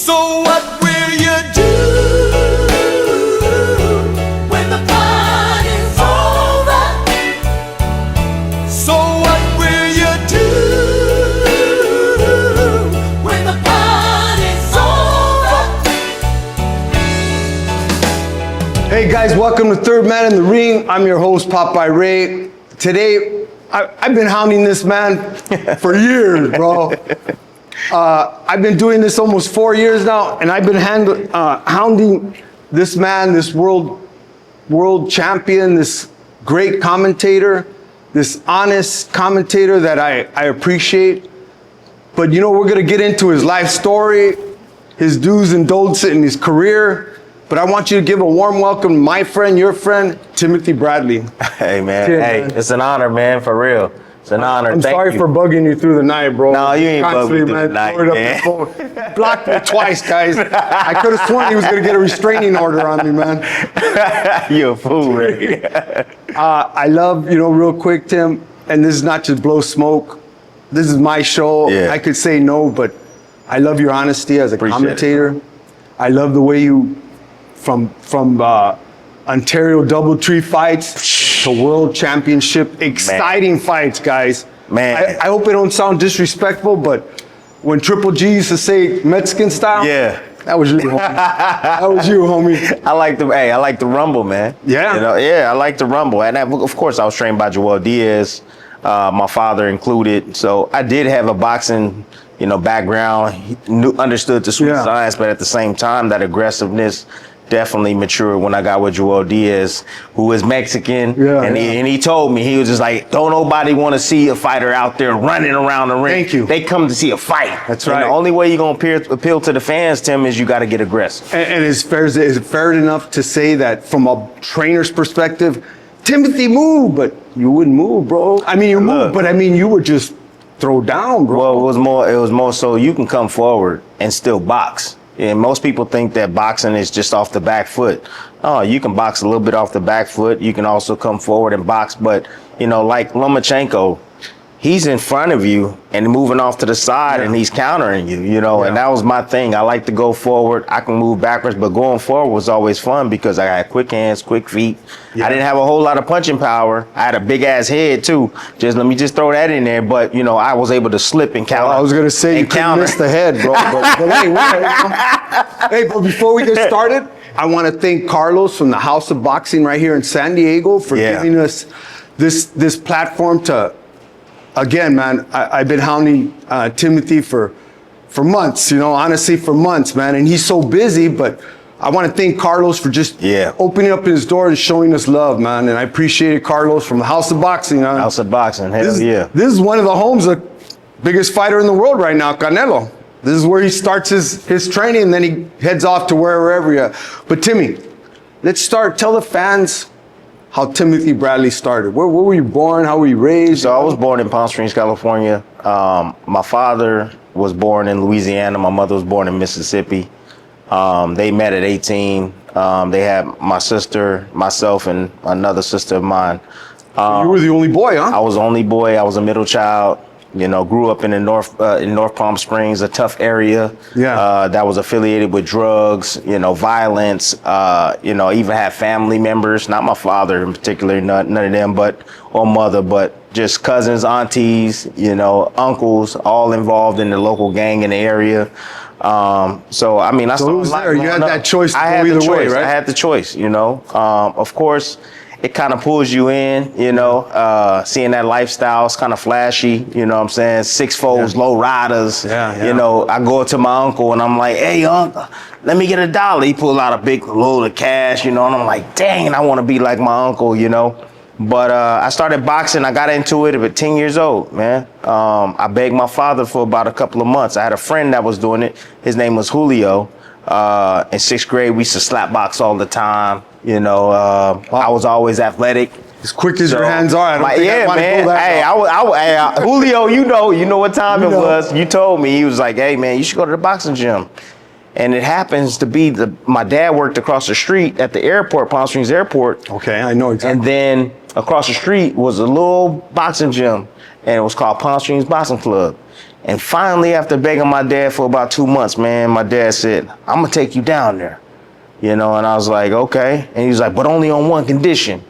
So what will you do when the party's over? So what will you do when the party's over? Hey guys, welcome to Third Man in the Ring. I'm your host, Popeye Ray. Today, I've been hounding this man for years, bro. I've been doing this almost 4 years now, and I've been hounding this man, this world champion, this great commentator, this honest commentator that I appreciate. But you know, we're gonna get into his life story, his do's and don'ts in his career. But I want you to give a warm welcome to my friend, your friend, Timothy Bradley. Hey, man. Cheers, Hey, man. It's an honor, man, for real. It's an honor. I'm Thank sorry you. for bugging you through the night, bro. No, you ain't bugging me through the night, Tore it up man. the phone. Blocked me twice, guys. I could have sworn he was going to get a restraining order on me, man. You a fool, Ray. I love, real quick, Tim, and this is not to blow smoke. This is my show. Yeah. I could say no, but I love your honesty as a Appreciate commentator. I love the way you, from Ontario Doubletree fights to World Championship, exciting fights, guys. Man. I hope it don't sound disrespectful, but when Triple G used to say Mexican style, Yeah. that was you, homie. That was you, homie. I like the rumble, man. Yeah. I like the rumble. And of course, I was trained by Joel Diaz, my father included. So I did have a boxing, background. He understood the sweet science, but at the same time, that aggressiveness definitely matured when I got with Joel Diaz, who is Mexican. And he told me, he was just like, don't nobody want to see a fighter out there running around the ring. Thank you. They come to see a fight. That's And right. the only way you're going to appeal to the fans, Tim, is you got to get aggressive. And is it fair enough to say that from a trainer's perspective, Timothy moved, but you wouldn't move, bro? I mean, you moved, but I mean, you would just throw down, bro. Well, it was more so you can come forward and still box. And most people think that boxing is just off the back foot. Oh, you can box a little bit off the back foot. You can also come forward and box. But, like Lomachenko, he's in front of you and moving off to the side and he's countering you, and that was my thing. I like to go forward. I can move backwards, but going forward was always fun because I had quick hands, quick feet. I didn't have a whole lot of punching power. I had a big ass head too. Let me just throw that in there. But, I was able to slip and counter. I was going to say you couldn't miss the head, bro. But hey, but before we get started, I want to thank Carlos from the House of Boxing right here in San Diego for giving us this platform to, again, man, I've been hounding Timothy for months, honestly, for months, man. And he's so busy, but I want to thank Carlos for just opening up his door and showing us love, man. And I appreciate it, Carlos, from the House of Boxing. House of Boxing, hell yeah. This is one of the homes of the biggest fighter in the world right now, Canelo. This is where he starts his training, and then he heads off to wherever he is. But Timmy, let's start. Tell the fans how Timothy Bradley started. Where were you born? How were you raised? So I was born in Palm Springs, California. My father was born in Louisiana. My mother was born in Mississippi. They met at 18. They had my sister, myself, and another sister of mine. You were the only boy, huh? I was the only boy. I was a middle child. Grew up in the North Palm Springs, a tough area. That was affiliated with drugs, violence. Even had family members, not my father in particular, none of them, or mother, but just cousins, aunties, uncles, all involved in the local gang in the area. So I mean, I saw it was there. You had that choice to go either way, right? I had the choice, Of course, it kind of pulls you in, seeing that lifestyle. It's kind of flashy, what I'm saying? Six folds, low riders. I go to my uncle and I'm like, hey, uncle, let me get $1. He pulled out a big load of cash, and I'm like, dang, I want to be like my uncle, But I started boxing. I got into it at 10 years old, man. I begged my father for about a couple of months. I had a friend that was doing it. His name was Julio. In 6th grade, we used to slap box all the time. I was always athletic. As quick as your hands are, I don't think I want to pull that off. Julio, you know what time it was. You told me. He was like, hey, man, you should go to the boxing gym. And it happens to be my dad worked across the street at the airport, Palm Springs Airport. Okay, I know exactly. And then across the street was a little boxing gym, and it was called Palm Springs Boxing Club. And finally, after begging my dad for about 2 months, man, my dad said, I'm gonna take you down there. You know, and I was like, okay. And he was like, but only on one condition.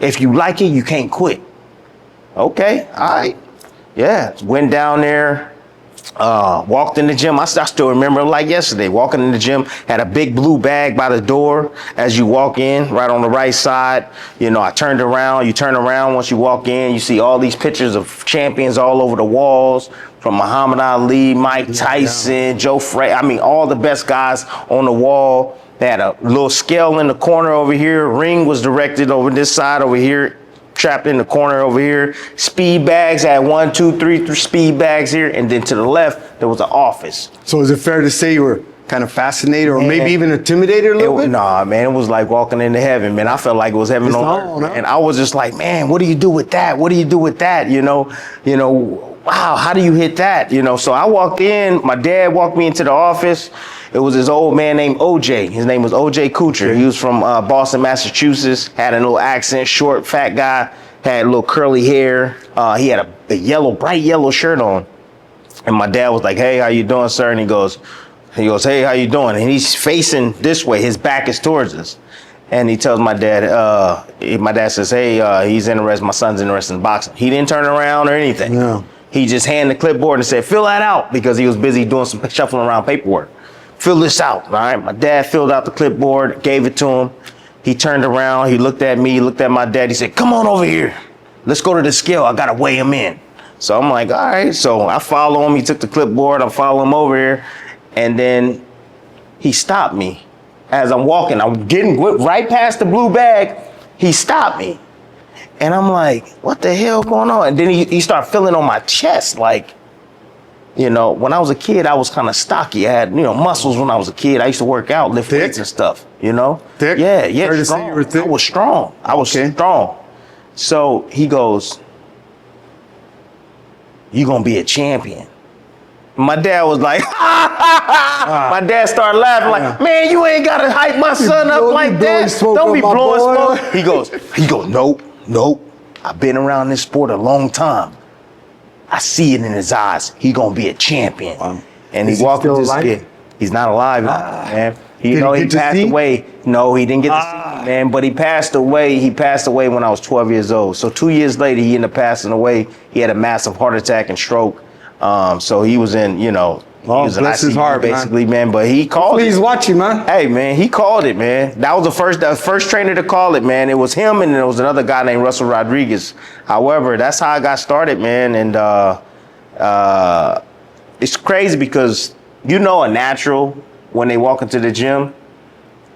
If you like it, you can't quit. Okay, all right. Yeah, went down there, walked in the gym. I still remember it like yesterday. Walking in the gym, had a big blue bag by the door as you walk in, right on the right side. You know, I turned around. You turn around once you walk in, you see all these pictures of champions all over the walls, from Muhammad Ali, Mike Tyson, Joe Frazier. I mean, all the best guys on the wall. They had a little scale in the corner over here. Ring was directed over this side over here. Trapped in the corner over here. Speed bags had 1, 2, 3 speed bags here, and then to the left there was an office. So is it fair to say you were kind of fascinated or maybe even intimidated a little bit? Nah, man, it was like walking into heaven, man. I felt like it was heaven on earth, and I was just like, man, what do you do with that? What do you do with that? You know, wow, how do you hit that? You know, so I walked in. My dad walked me into the office. It was this old man named OJ. His name was OJ Kuchar. He was from Boston, Massachusetts. Had a little accent, short, fat guy. Had a little curly hair. He had a bright yellow shirt on. And my dad was like, "Hey, how you doing, sir?" And he goes, "Hey, how you doing?" And he's facing this way. His back is towards us. And he tells my dad, my dad says, "Hey, he's interested. My son's interested in boxing." He didn't turn around or anything. No. He just handed the clipboard and said, "Fill that out," because he was busy doing some shuffling around paperwork. Fill this out, all right? My dad filled out the clipboard, gave it to him. He turned around, he looked at me, looked at my dad. He said, "Come on over here. Let's go to the scale. I got to weigh him in." So I'm like, all right. So I follow him. He took the clipboard. I follow him over here. And then he stopped me as I'm walking. I'm getting right past the blue bag. He stopped me. And I'm like, what the hell going on? And then he started feeling on my chest, like, you know, when I was a kid, I was kind of stocky. I had, muscles when I was a kid. I used to work out, lift weights and stuff, you know? Thick? Yeah, Fair to strong. say you were thick? I was strong. I was strong. So he goes, "You gonna be a champion." My dad was like, my dad started laughing like, "Man, you ain't gotta hype my son up like that. Don't be blowing smoke." He goes, nope. I've been around this sport a long time. I see it in his eyes. He gonna be a champion. And he walked into this kid. He's not alive, man. He passed away. No, he didn't get to see me, man. But he passed away. He passed away when I was 12 years old. So 2 years later, he ended up passing away. He had a massive heart attack and stroke. So he was in, he was in bless his ICU, heart, basically, man. But he called it. He's watching, man. Hey, man, he called it, man. That was the first trainer to call it, man. It was him, and there was another guy named Russell Rodriguez. However, that's how I got started, man. And it's crazy because a natural, when they walk into the gym,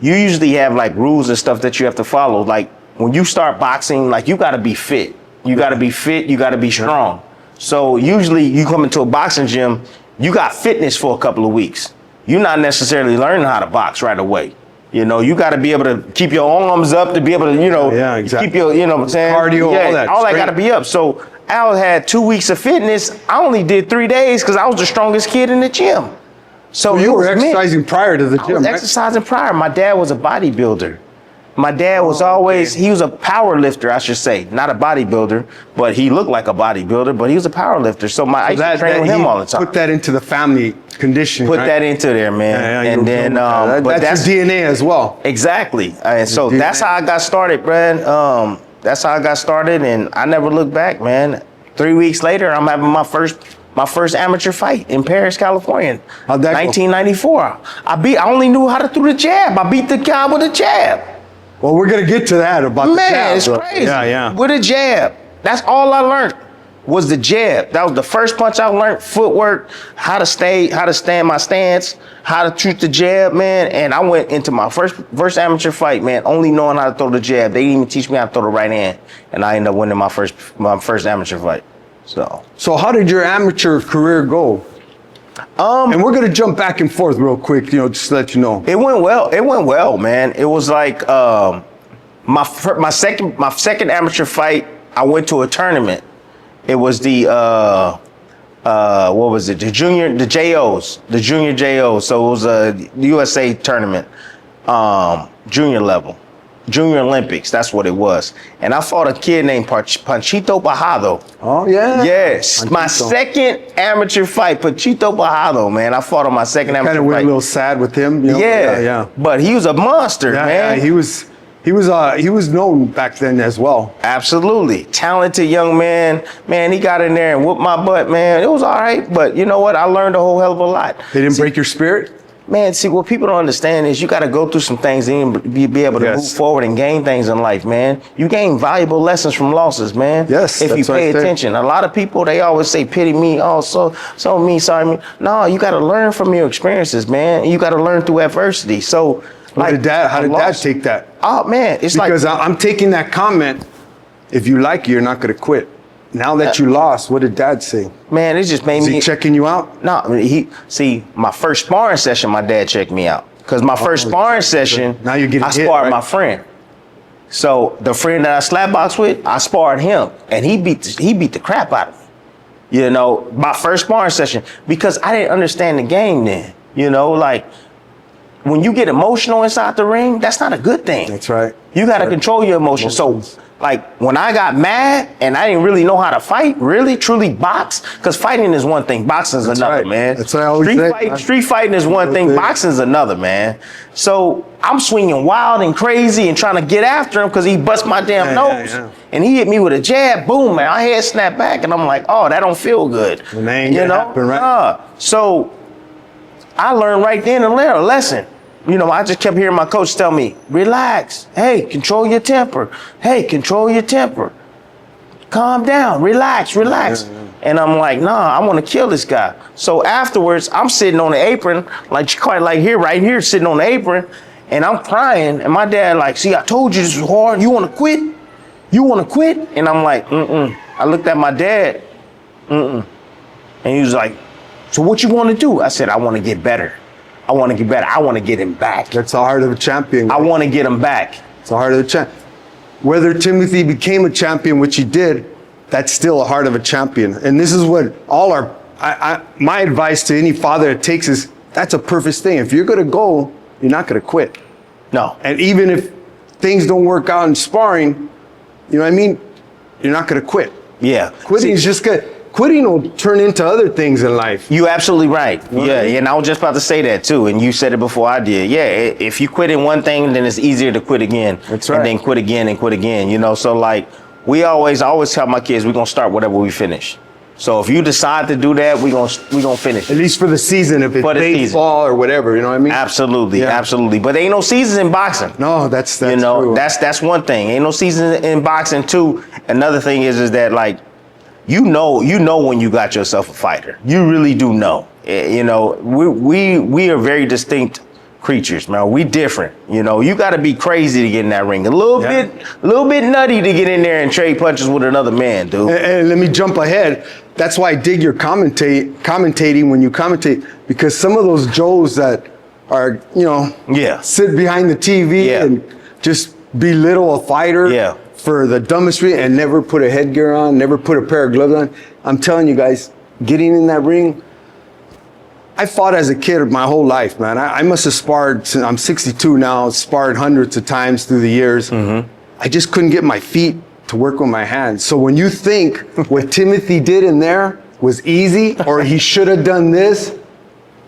you usually have like rules and stuff that you have to follow. Like when you start boxing, like you got to be fit. You got to be fit. You got to be strong. So usually you come into a boxing gym, you got fitness for a couple of weeks. You're not necessarily learning how to box right away. You got to be able to keep your arms up to be able to, keep your, what I'm saying? Cardio, all that. All that got to be up. So Al had 2 weeks of fitness. I only did 3 days because I was the strongest kid in the gym. So you were exercising prior to the gym, right? Exercising prior. My dad was a bodybuilder. My dad was he was a power lifter, I should say. Not a bodybuilder, but he looked like a bodybuilder, but he was a power lifter. So I used to train with him all the time. Put that into the family conditioning. Put that into there, man. Yeah, and then, but that's your DNA as well. Exactly. And so that's how I got started, Brad. That's how I got started, and I never looked back, man. 3 weeks later, I'm having my first amateur fight in Paris, California. How'd that go? 1994. I only knew how to throw the jab. I beat the guy with a jab. Well, we're gonna get to that about the jab. Man, it's crazy. Yeah. With a jab. That's all I learned was the jab. That was the first punch I learned. Footwork, how to stand my stance, how to shoot the jab, man. And I went into my first amateur fight, man, only knowing how to throw the jab. They didn't even teach me how to throw the right hand, and I ended up winning my first amateur fight. So how did your amateur career go? And we're gonna jump back and forth real quick, just to let you know. It went well, man. It was like my second amateur fight. I went to a tournament. It was the what was it? The junior JOs. So it was a USA tournament, junior level. Junior Olympics. That's what it was. And I fought a kid named Panchito Bajado. Oh, yeah. Yes, my Panchito. second amateur fight, Panchito Bajado, man. I fought on my second amateur Kind of went fight. a little sad with him. You know? Yeah, but he was a monster, Yeah, man. yeah, he was known back then as well. Absolutely. Talented young man. Man, he got in there and whooped my butt, man. It was all right, but you know what? I learned a whole hell of a lot. They didn't break your spirit? Man, see, what people don't understand is you got to go through some things and be able to Yes. move forward and gain things in life, man. You gain valuable lessons from losses, man. Yes, if you that's what pay I say. attention. A lot of people, they always say, pity me, oh, so me, sorry me. No, you got to learn from your experiences, man. You got to learn through adversity. So, How did Dad take that? Oh, man, it's Because like... I'm taking that comment, if you like it, you're not going to quit. Now that you lost, what did Dad say? Man, it just made Is me... he checking you out? No, I mean, my first sparring session, my dad checked me out. Because my first sparring session, Now you're getting I hit, sparred right? my friend. So the friend that I slapboxed with, I sparred him, and he beat the crap out of me. You know, my first sparring session, because I didn't understand the game then. You know, like when you get emotional inside the ring, that's not a good thing. That's right. You got to control your emotions. So, like, when I got mad and I didn't really know how to fight, really, truly box, because fighting is one thing, boxing is another, right. man. That's what I always say. Street fighting is one thing, boxing is another, man. So, I'm swinging wild and crazy and trying to get after him because he bust my damn nose. Yeah. And he hit me with a jab, boom, man. My head snapped back, and I'm like, oh, that don't feel good. And that ain't gonna happen, right? So, I learned right then and there a lesson. You know, I just kept hearing my coach tell me, relax. Hey, control your temper. Hey, control your temper. Calm down, relax. And I'm like, nah, I want to kill this guy. So afterwards, I'm sitting on the apron, like quite like here, right here, sitting on the apron, and I'm crying. And my dad like, see, I told you this was hard. You want to quit? You want to quit? And I'm like, I looked at my dad, And he was like, so what you want to do? I said, I want to get better. I want to get better. I want to get him back. That's the heart of a champion. I want to get him back. It's the heart of the champion. Whether Timothy became a champion, which he did, that's still a heart of a champion. And this is what all my advice to any father that takes is, that's a perfect thing. If you're going to go, you're not going to quit. No. And even if things don't work out in sparring, you know what I mean? You're not going to quit. Yeah. Quitting is just good. Quitting will turn into other things in life. You absolutely right. You know what Yeah, I mean? and I was just about to say that too, and you said it before I did. Yeah, if you quit in one thing, then it's easier to quit again. That's right. And then quit again and quit again. You know, so like I always tell my kids, we're gonna start whatever we finish. So if you decide to do that, we're gonna finish. At least for the season, if it's For the baseball or whatever, you know what I mean? Absolutely, Yeah. absolutely. But there ain't no seasons in boxing. No, that's you know, true. that's one thing. Ain't no season in boxing too. Another thing is that like, you know when you got yourself a fighter. You really do know. You know, we are very distinct creatures, man. We different. You know, you got to be crazy to get in that ring. A little bit nutty to get in there and trade punches with another man, dude. And let me jump ahead. That's why I dig your commentating when you commentate, because some of those Joes that are, you know, sit behind the TV and just belittle a fighter for the dumbest reason and never put a headgear on, never put a pair of gloves on. I'm telling you guys, getting in that ring, I fought as a kid my whole life, man. I must have sparred, since I'm 62 now, sparred hundreds of times through the years. I just couldn't get my feet to work with my hands. So when you think what Timothy did in there was easy, or he should have done this,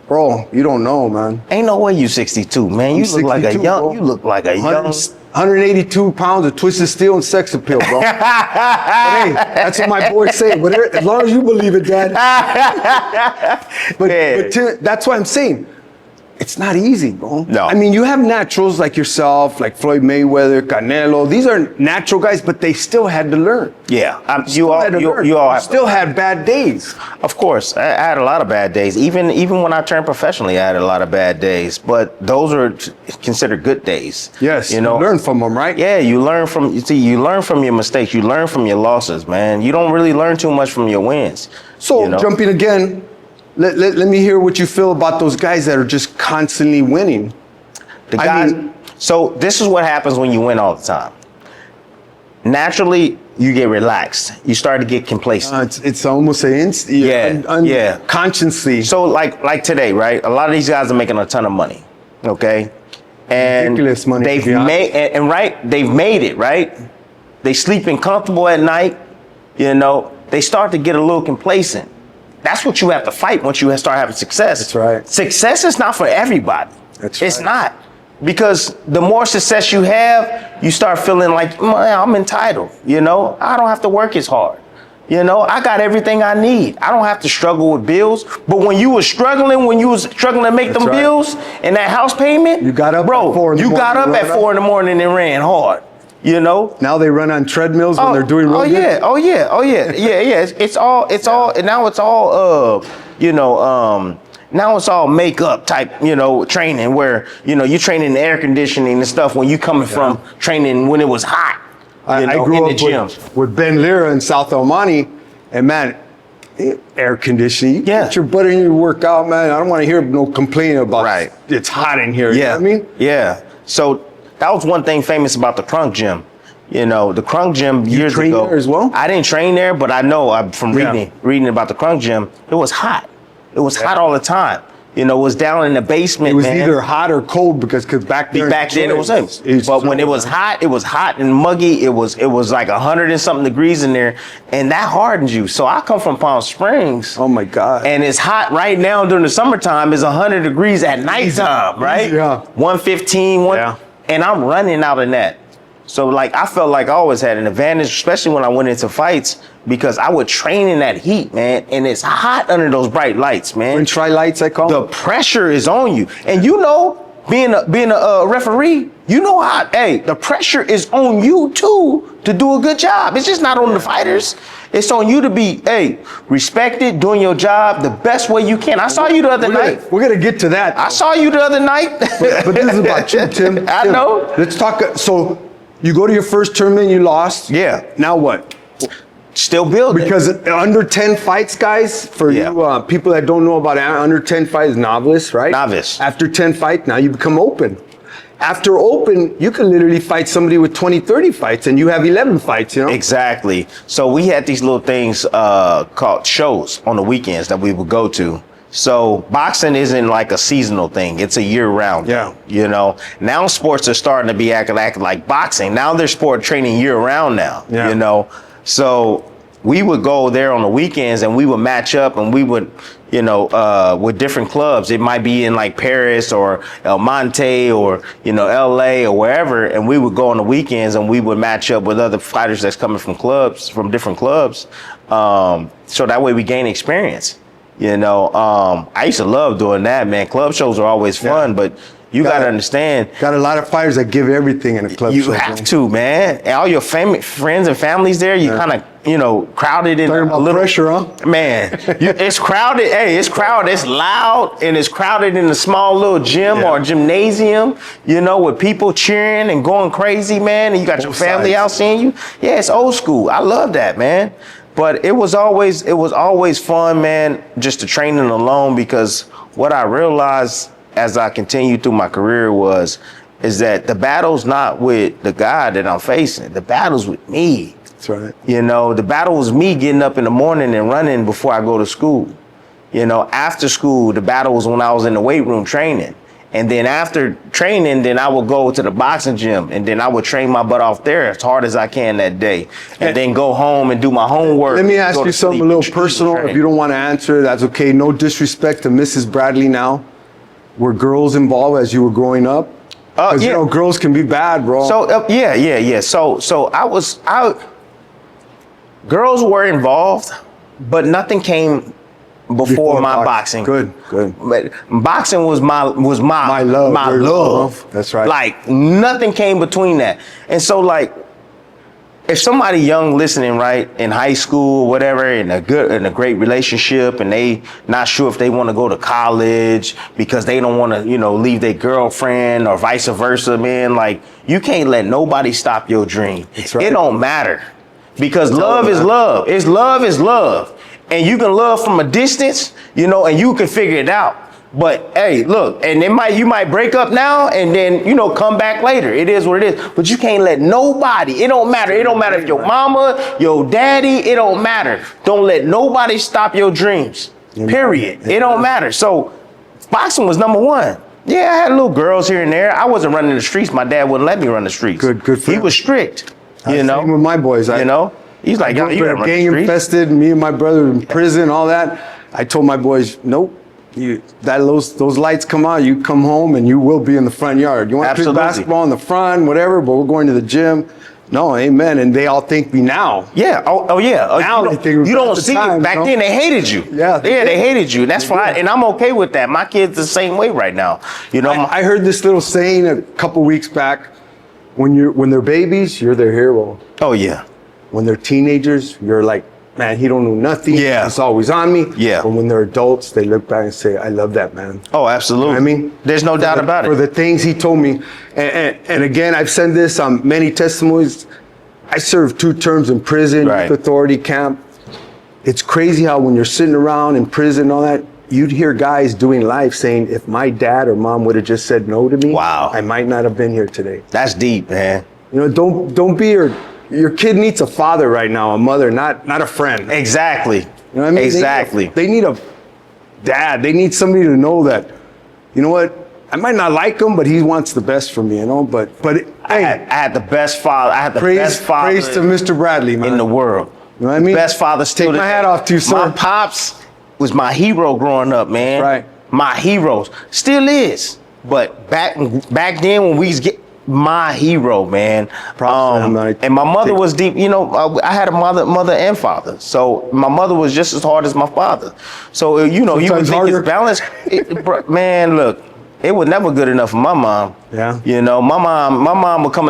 bro, you don't know, man. Ain't no way you 62, man. You look like a 62, young. bro. You look like a young. 182 pounds of twisted steel and sex appeal, bro. But hey, that's what my boys say. But as long as you believe it, Dad. But that's what I'm saying. It's not easy, bro. No. I mean, you have naturals like yourself, like Floyd Mayweather, Canelo. These are natural guys, but they still had to learn. Yeah, you all have still had bad days. Of course, I had a lot of bad days. Even when I turned professionally, I had a lot of bad days. But those are considered good days. Yes, you know, learn from them, right? Yeah, you learn from your mistakes. You learn from your losses, man. You don't really learn too much from your wins. So you know? jumping again, let me hear what you feel about those guys that are just constantly winning. So this is what happens when you win all the time. Naturally, you get relaxed. You start to get complacent. It's almost consciously. So like today, right? A lot of these guys are making a ton of money, okay? And ridiculous money. They've made and right, they've made it, right? They sleeping comfortable at night, you know, they start to get a little complacent. That's what you have to fight once you start having success. That's right. Success is not for everybody. It's not. Because the more success you have, you start feeling like, man, I'm entitled, you know? I don't have to work as hard. You know, I got everything I need. I don't have to struggle with bills. But when you was struggling to make them bills and that house payment, you got up bro, at 4 in the you morning, got up at 4 in the morning and ran hard. You know? Now they run on treadmills when they're doing real good. Yeah. It's all, and now it's all, now it's all makeup type, you know, training where, you know, you train in the air conditioning and stuff when you coming from training when it was hot. I grew up with Ben Lira in South El Monte, and man, air conditioning. You get your butt in your workout, man. I don't want to hear no complaining about it's hot in here. You know what I mean? Yeah. So that was one thing famous about the Crunk Gym. You know, the Crunk Gym years ago. You trained there as well? I didn't train there, but I know from reading about the Crunk Gym, it was hot. It was hot all the time. You know, it was down in the basement. It was either hot or cold because back then it was but when it was hot and muggy. It was like 100 and something degrees in there, and that hardens you. So I come from Palm Springs. Oh my God! And it's hot right now during the summertime. It's 100 degrees at nighttime, right? Yeah. 115, and I'm running out of that. So like I felt like I always had an advantage, especially when I went into fights, because I would train in that heat, man, and it's hot under those bright lights, man. French fry lights, I call them. The pressure is on you, and you know, being a referee, you know how the pressure is on you too to do a good job. It's just not on the fighters. It's on you to be respected, doing your job the best way you can. I saw you the other night. We're gonna get to that. I saw you the other night. but this is about you, Tim. I know. Let's talk. So you go to your first tournament, you lost. Yeah. Now what? Still building. Because under 10 fights, guys, for you people that don't know about under 10 fights, novice, right? Novice. After 10 fights, now you become open. After open, you can literally fight somebody with 20, 30 fights, and you have 11 fights, you know? Exactly. So we had these little things called shows on the weekends that we would go to. So boxing isn't like a seasonal thing. It's a year-round thing, you know? Now sports are starting to be acting like boxing. Now they're sport training year-round now, you know? So we would go there on the weekends and we would match up and we would, you know, with different clubs. It might be in like Paris or El Monte or, you know, LA or wherever. And we would go on the weekends and we would match up with other fighters that's coming from different clubs. So that way we gain experience. You know, I used to love doing that, man. Club shows are always fun, but you got to understand. Got a lot of fighters that give everything in a club show. You have to, man. And all your friends and families there, you kind of, you know, crowded in a little pressure, huh? Man, it's crowded. Hey, it's crowded. It's loud, and it's crowded in a small little gym or gymnasium, you know, with people cheering and going crazy, man. And you got your family out seeing you. Yeah, it's old school. I love that, man. But it was always fun, man, just to training alone, because what I realized as I continued through my career is that the battle's not with the guy that I'm facing. The battle's with me. That's right. You know, the battle was me getting up in the morning and running before I go to school. You know, after school, the battle was when I was in the weight room training. And then after training, then I would go to the boxing gym and then I would train my butt off there as hard as I can that day. And then go home and do my homework. Let me ask you something a little personal. If you don't want to answer, that's okay. No disrespect to Mrs. Bradley now. Were girls involved as you were growing up? Because, you know, girls can be bad, bro. So, So girls were involved, but nothing came before my boxing. Good. But boxing was my love. My love. That's right. Like nothing came between that. And so like, if somebody young listening, right, in high school, whatever, in a great relationship, and they not sure if they want to go to college because they don't want to, you know, leave their girlfriend or vice versa, man, like you can't let nobody stop your dream. That's right. It don't matter, because love is love. It's love is love. And you can love from a distance, you know, and you can figure it out. But hey, look, and you might break up now and then, you know, come back later. It is what it is. But you can't let nobody, it don't matter. It don't matter if your mama, your daddy, it don't matter. Don't let nobody stop your dreams. Period. It don't matter. So boxing was number one. Yeah, I had little girls here and there. I wasn't running the streets. My dad wouldn't let me run the streets. Good for He him. was strict. You know, Same with my boys. you know, he's like, I you gotta run the gang streets. infested. Me and my brother in prison, all that. I told my boys, nope. Those lights come on, you come home and you will be in the front yard. You want to play Absolutely. basketball in the front, whatever, but we're going to the gym. No, amen. And they all thank me now. Yeah. Oh yeah. Now you they don't, think you don't about the see time, it. Back you know? then they hated you. Yeah, They hated you. That's fine. And I'm okay with that. My kids the same way right now. You know, I heard this little saying a couple weeks back. When they're babies, you're their hero. oh yeah. When they're teenagers, you're like, man, he don't know nothing. Yeah. He's always on me. Yeah. But when they're adults, they look back and say, I love that man. Oh, absolutely. I mean, there's no doubt about For it. the things he told me. And again, I've said this on many testimonies. I served 2 terms in prison, Right. youth authority camp. It's crazy how when you're sitting around in prison and all that, you'd hear guys doing life saying, if my dad or mom would have just said no to me, Wow. I might not have been here today. That's deep, man. You know, don't be your kid needs a father right now, a mother, not a friend. Exactly. You know what I mean? Exactly. They need a dad. They need somebody to know that, you know what? I might not like him, but he wants the best for me, you know? But I hey, had the best father. I had the best father praise to Mr. Bradley, man. in the world. You know what I mean? Best father still. Take my today. hat off to you, sir. My pops was my hero growing up, man. Right. My heroes. Still is. But back then when we was my hero, man. Props to him, man. And my mother was deep. You know, I had a mother and father. So my mother was just as hard as my father. So you know, you would Sometimes think harder. it's balanced. Man, look, it was never good enough for my mom. Yeah. You know, my mom would come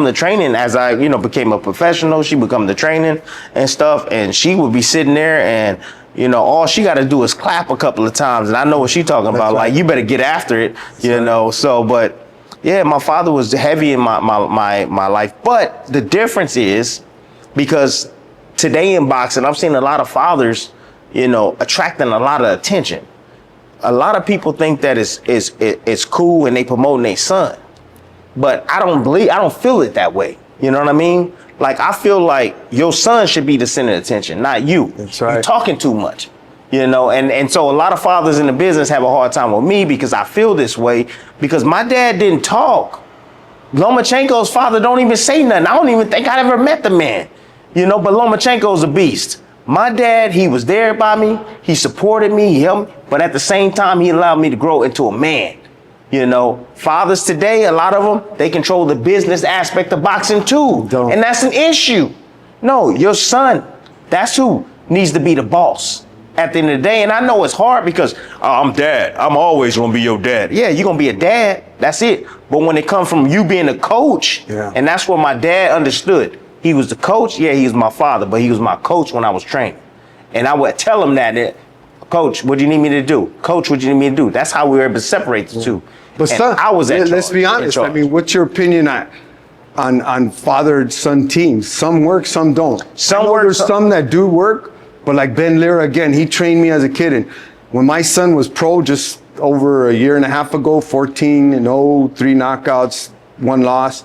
to training as I, you know, became a professional. She would come to training and stuff, and she would be sitting there and, you know, all she got to do is clap a couple of times, and I know what she talking about. right. Like, you better get after it, you know. So, but yeah, my father was heavy in my life. But the difference is, because today in boxing, I've seen a lot of fathers, you know, attracting a lot of attention. A lot of people think that it's cool and they promoting their son, but I don't feel it that way. You know what I mean? Like, I feel like your son should be the center of attention, not you. That's right. You're talking too much, you know? And so a lot of fathers in the business have a hard time with me because I feel this way, because my dad didn't talk. Lomachenko's father don't even say nothing. I don't even think I ever met the man, you know, but Lomachenko's a beast. My dad, he was there by me. He supported me. He helped me. But at the same time, he allowed me to grow into a man. You know, fathers today, a lot of them, they control the business aspect of boxing too. Don't. And that's an issue. No, your son, that's who needs to be the boss at the end of the day. And I know it's hard because I'm dad. I'm always going to be your dad. Yeah, you're going to be a dad. That's it. But when it comes from you being a coach, Yeah. and that's what my dad understood. He was the coach. Yeah, he was my father, but he was my coach when I was training. And I would tell him that, Coach, what do you need me to do? Coach, what do you need me to do? That's how we were able to separate the two. But And son, I was at let's charge, be in honest. I charge. mean, what's your opinion on father-son teams? Some work, some don't. Some I know work, There's some- some that do work, but like Ben Lira, again, he trained me as a kid. And when my son was pro just over a year and a half ago, 14-0, 3 knockouts, 1 loss,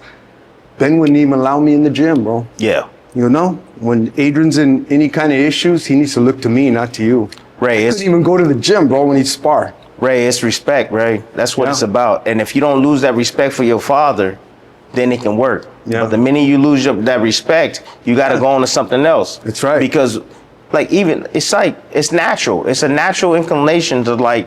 Ben wouldn't even allow me in the gym, bro. Yeah. You know, when Adrian's in any kind of issues, he needs to look to me, not to you. Ray, I it's, couldn't even go to the gym, bro, when he spar. Ray, it's respect, Ray. That's what Yeah. it's about. And if you don't lose that respect for your father, then it can work. Yeah. But the minute you lose that respect, you got to go on to something else. That's right. Because, like, even, it's natural. It's a natural inclination to, like,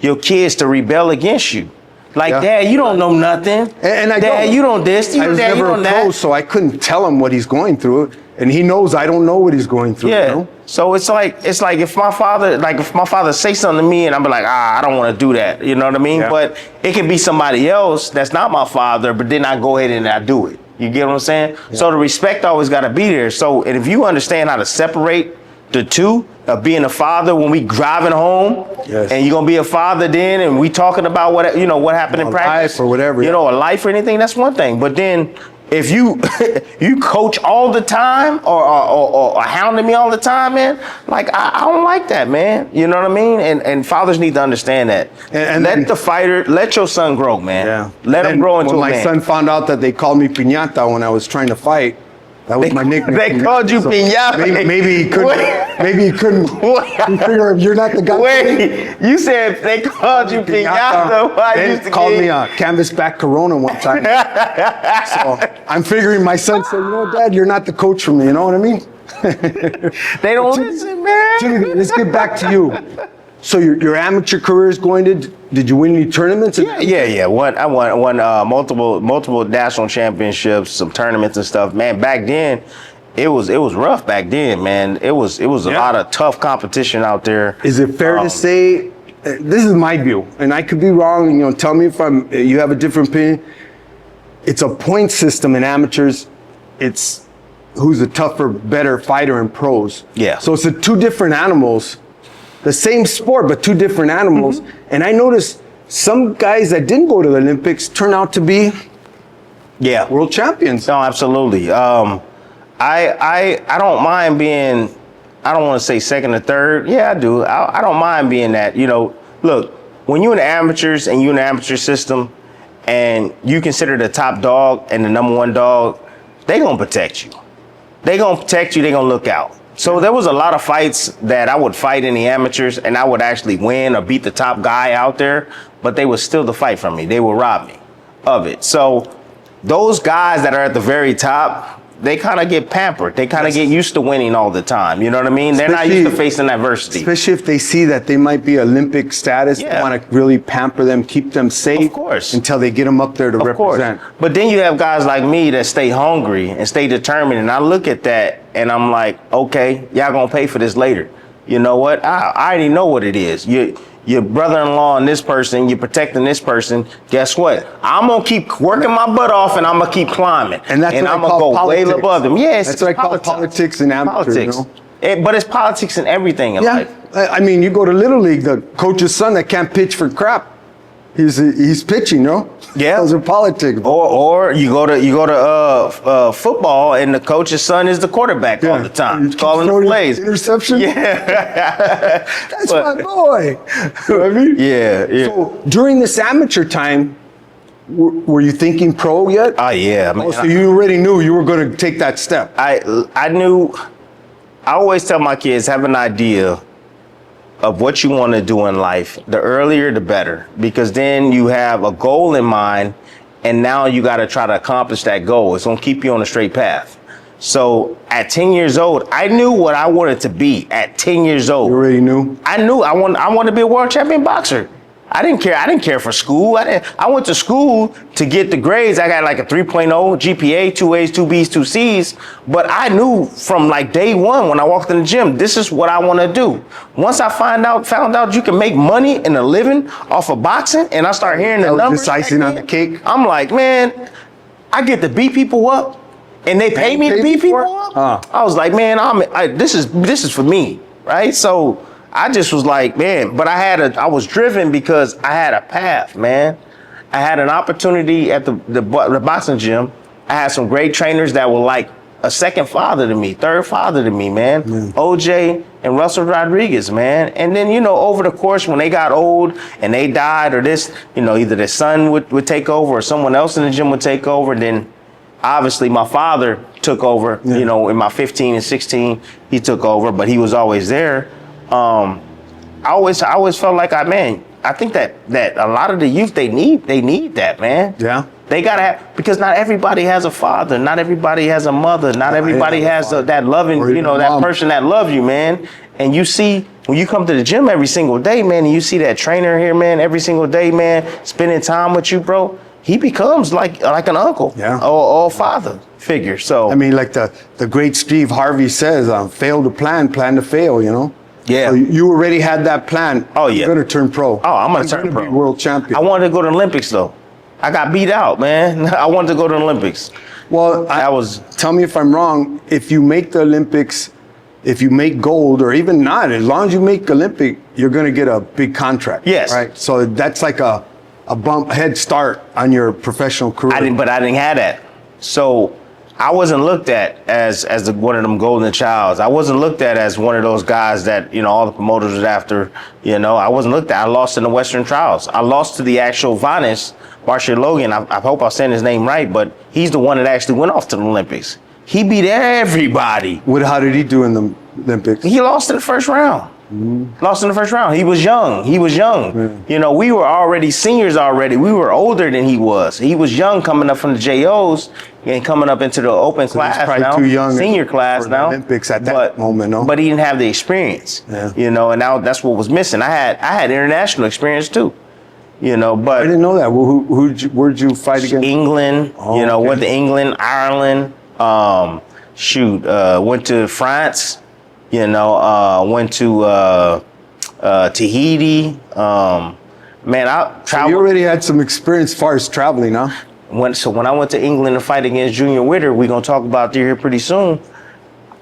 your kids to rebel against you. Like, Yeah. Dad, you don't know nothing. And I Dad, don't. you don't this. I was Dad, you never a don't pro, that. so I couldn't tell him what he's going through, and he knows I don't know what he's going through. Yeah. You know? So it's like if my father say something to me and I'm like, I don't want to do that. You know what I mean? Yeah. But it can be somebody else that's not my father, but then I go ahead and I do it. You get what I'm saying? So the respect always got to be there. So, and if you understand how to separate the two of being a father when we driving home, Yes. and you're gonna be a father then, and we talking about what happened in Or practice life or whatever, you yeah. know, a life or anything, that's one thing. But then if you you coach all the time or hounding me all the time, man, like I don't like that, man. You know what I mean? And fathers need to understand that. And let then- the fighter, let your son grow, man. Yeah. Let him Then grow into when a my man. son found out that they called me piñata when I was trying to fight, That was my nickname. They called you Piñata. Maybe he couldn't. Maybe he couldn't. You figure if you're not the guy. Wait, you said they called you Piñata. They called me a canvasback Corona one time. So I'm figuring my son said, you know, Dad, you're not the coach for me. You know what I mean? They don't listen, man. Jimmy, let's get back to you. So your amateur career is going to. Did you win any tournaments? Yeah. I won multiple national championships, some tournaments and stuff. Man, back then, it was rough. Back then, man, it was a lot of tough competition out there. Is it fair to say? This is my view, and I could be wrong. You know, tell me if you have a different opinion. It's a point system in amateurs. It's who's a tougher, better fighter in pros. Yeah. So it's two different animals. The same sport, but two different animals. Mm-hmm. And I noticed some guys that didn't go to the Olympics turn out to be world champions. No, absolutely. I don't mind being, I don't want to say second or third. Yeah, I do. I don't mind being that. You know, look, when you're in the amateurs and you're in the amateur system and you consider the top dog and the number one dog, they going to protect you. They going to protect you. They going to look out. So there was a lot of fights that I would fight in the amateurs and I would actually win or beat the top guy out there, but they would steal the fight from me. They would rob me of it. So those guys that are at the very top, they kind of get pampered. They kind of get used to winning all the time. You know what I mean? They're not used to facing adversity. Especially if they see that they might be Olympic status. They want to really pamper them, keep them safe. Of course. Until they get them up there to represent. Course. But then you have guys like me that stay hungry and stay determined. And I look at that and I'm like, okay, y'all gonna pay for this later. You know what? I already know what it is. Your brother-in-law and this person, you're protecting this person. Guess what? I'm gonna keep working my butt off and I'm gonna keep climbing. And that's what I'm I gonna call go politics. way above them. Yes, that's what I call politics and amateurs. Politics. You know? But it's politics in everything in life. I mean, you go to Little League, the coach's son that can't pitch for crap. He's pitching, no? Yeah. Those are politics. Or you go to football and the coach's son is the quarterback all the time, calling the plays. Interception. Yeah. That's my boy. You know what I mean? Yeah. So during this amateur time, were you thinking pro yet? Oh yeah. Man, so you already knew you were going to take that step. I knew. I always tell my kids, have an idea of what you want to do in life. The earlier, the better, because then you have a goal in mind and now you got to try to accomplish that goal. It's going to keep you on a straight path. So at 10 years old, I knew what I wanted to be at 10 years old. You already knew? I knew I wanted to be a world champion boxer. I didn't care. I didn't care for school. I went to school to get the grades. I got like a 3.0 GPA, 2 A's, 2 B's, 2 C's. But I knew from like day one when I walked in the gym, this is what I want to do. Once I found out you can make money and a living off of boxing, and I start hearing the numbers, just icing on the cake. I'm like, man, I get to beat people up, and they pay me to beat people up. I was like, man, this is for me, right? So I just was like, man, but I was driven because I had a path, man. I had an opportunity at the boxing gym. I had some great trainers that were like a second father to me, third father to me, man. OJ and Russell Rodriguez, man. And then, you know, over the course when they got old and they died or this, you know, either their son would take over or someone else in the gym would take over. Then obviously my father took over, you know, in my 15 and 16, he took over, but he was always there. I always felt like I think that a lot of the youth, they need that, man. Yeah. They gotta have, because not everybody has a father, not everybody has a mother, not everybody has that loving, you know, that person that loves you, man. And you see, when you come to the gym every single day, man, and you see that trainer here, man, every single day, man, spending time with you, bro, he becomes like an uncle, or father figure. So I mean, like the great Steve Harvey says, fail to plan to fail, you know? Yeah. So you already had that plan. Oh, yeah. You're going to turn pro. Oh, I'm going to turn pro. Be world champion. I wanted to go to the Olympics, though. I got beat out, man. I wanted to go to the Olympics. Well, tell me if I'm wrong. If you make the Olympics, if you make gold or even not, as long as you make Olympic, you're going to get a big contract. Yes. Right? So that's like a head start on your professional career. I didn't have that. So I wasn't looked at as one of them golden childs. I wasn't looked at as one of those guys that, you know, all the promoters was after. You know, I wasn't looked at. I lost in the Western trials. I lost to the actual Vanis, Marshall Logan. I hope I'm saying his name right, but he's the one that actually went off to the Olympics. He beat everybody. How did he do in the Olympics? He lost in the first round. Lost in the first round. He was young. Yeah. You know, we were already seniors already. We were older than he was. He was young coming up from the JOs and coming up into the open class probably now. too young Senior class for the now. Olympics at that moment, no? But he didn't have the experience. Yeah. You know, and now that's what was missing. I had international experience too. You know, but I didn't know that. Well, where'd you fight against? England, Oh, you know, okay. went to England, Ireland, went to France, you know, went to Tahiti. Man, I You traveled. already had some experience as far as traveling, huh? When I went to England to fight against Junior Witter, we're gonna talk about here pretty soon.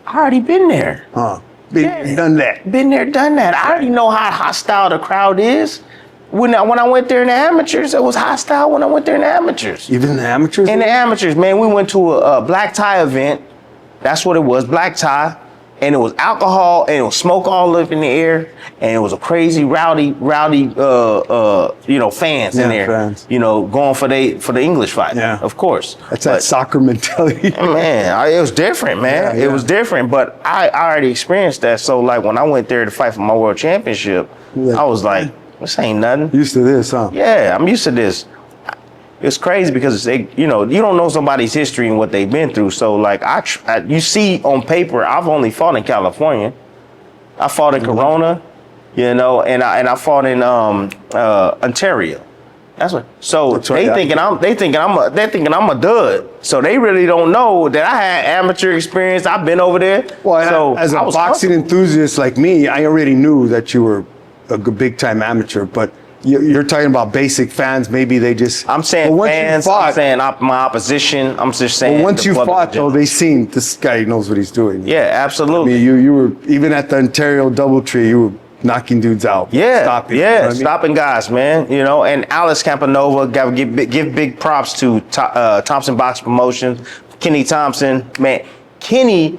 I already been there. Huh. Done that. Been there, done that. I already know how hostile the crowd is. When I went there in the amateurs, it was hostile when I went there in the amateurs. Even the amateurs? In the amateurs, man, we went to a black tie event. That's what it was, black tie. And it was alcohol and it was smoke all up in the air. And it was a crazy rowdy, you know, fans in there. Fans. You know, going for the English fight. Yeah. Of course. That's that soccer mentality. Man, it was different, man. Yeah. It was different, but I already experienced that. So, like, when I went there to fight for my world championship, Yeah. I was like, this ain't nothing. Used to this, huh? Yeah, I'm used to this. It's crazy because they, you know, you don't know somebody's history and what they've been through. So, like, you see on paper, I've only fought in California. I fought in Corona, you know, and I fought in Ontario. That's what. So That's right, they thinking I'm a dud. So they really don't know that I had amateur experience. I've been over there. Well, so as a I was boxing enthusiast like me, I already knew that you were a big time amateur, but you're talking about basic fans. Maybe they just. I'm saying But once you fans. fought- I'm saying my opposition. I'm just saying. But once the you public fought, in though, general. they seen this guy knows what he's doing. Yeah, I absolutely. mean, you were even at the Ontario Doubletree, you were knocking dudes out. Yeah, Stopping, you know what I mean? stopping guys, man. You know, and Alex Campanova, got to give big props to Thompson Box Promotions, Kenny Thompson, man. Kenny,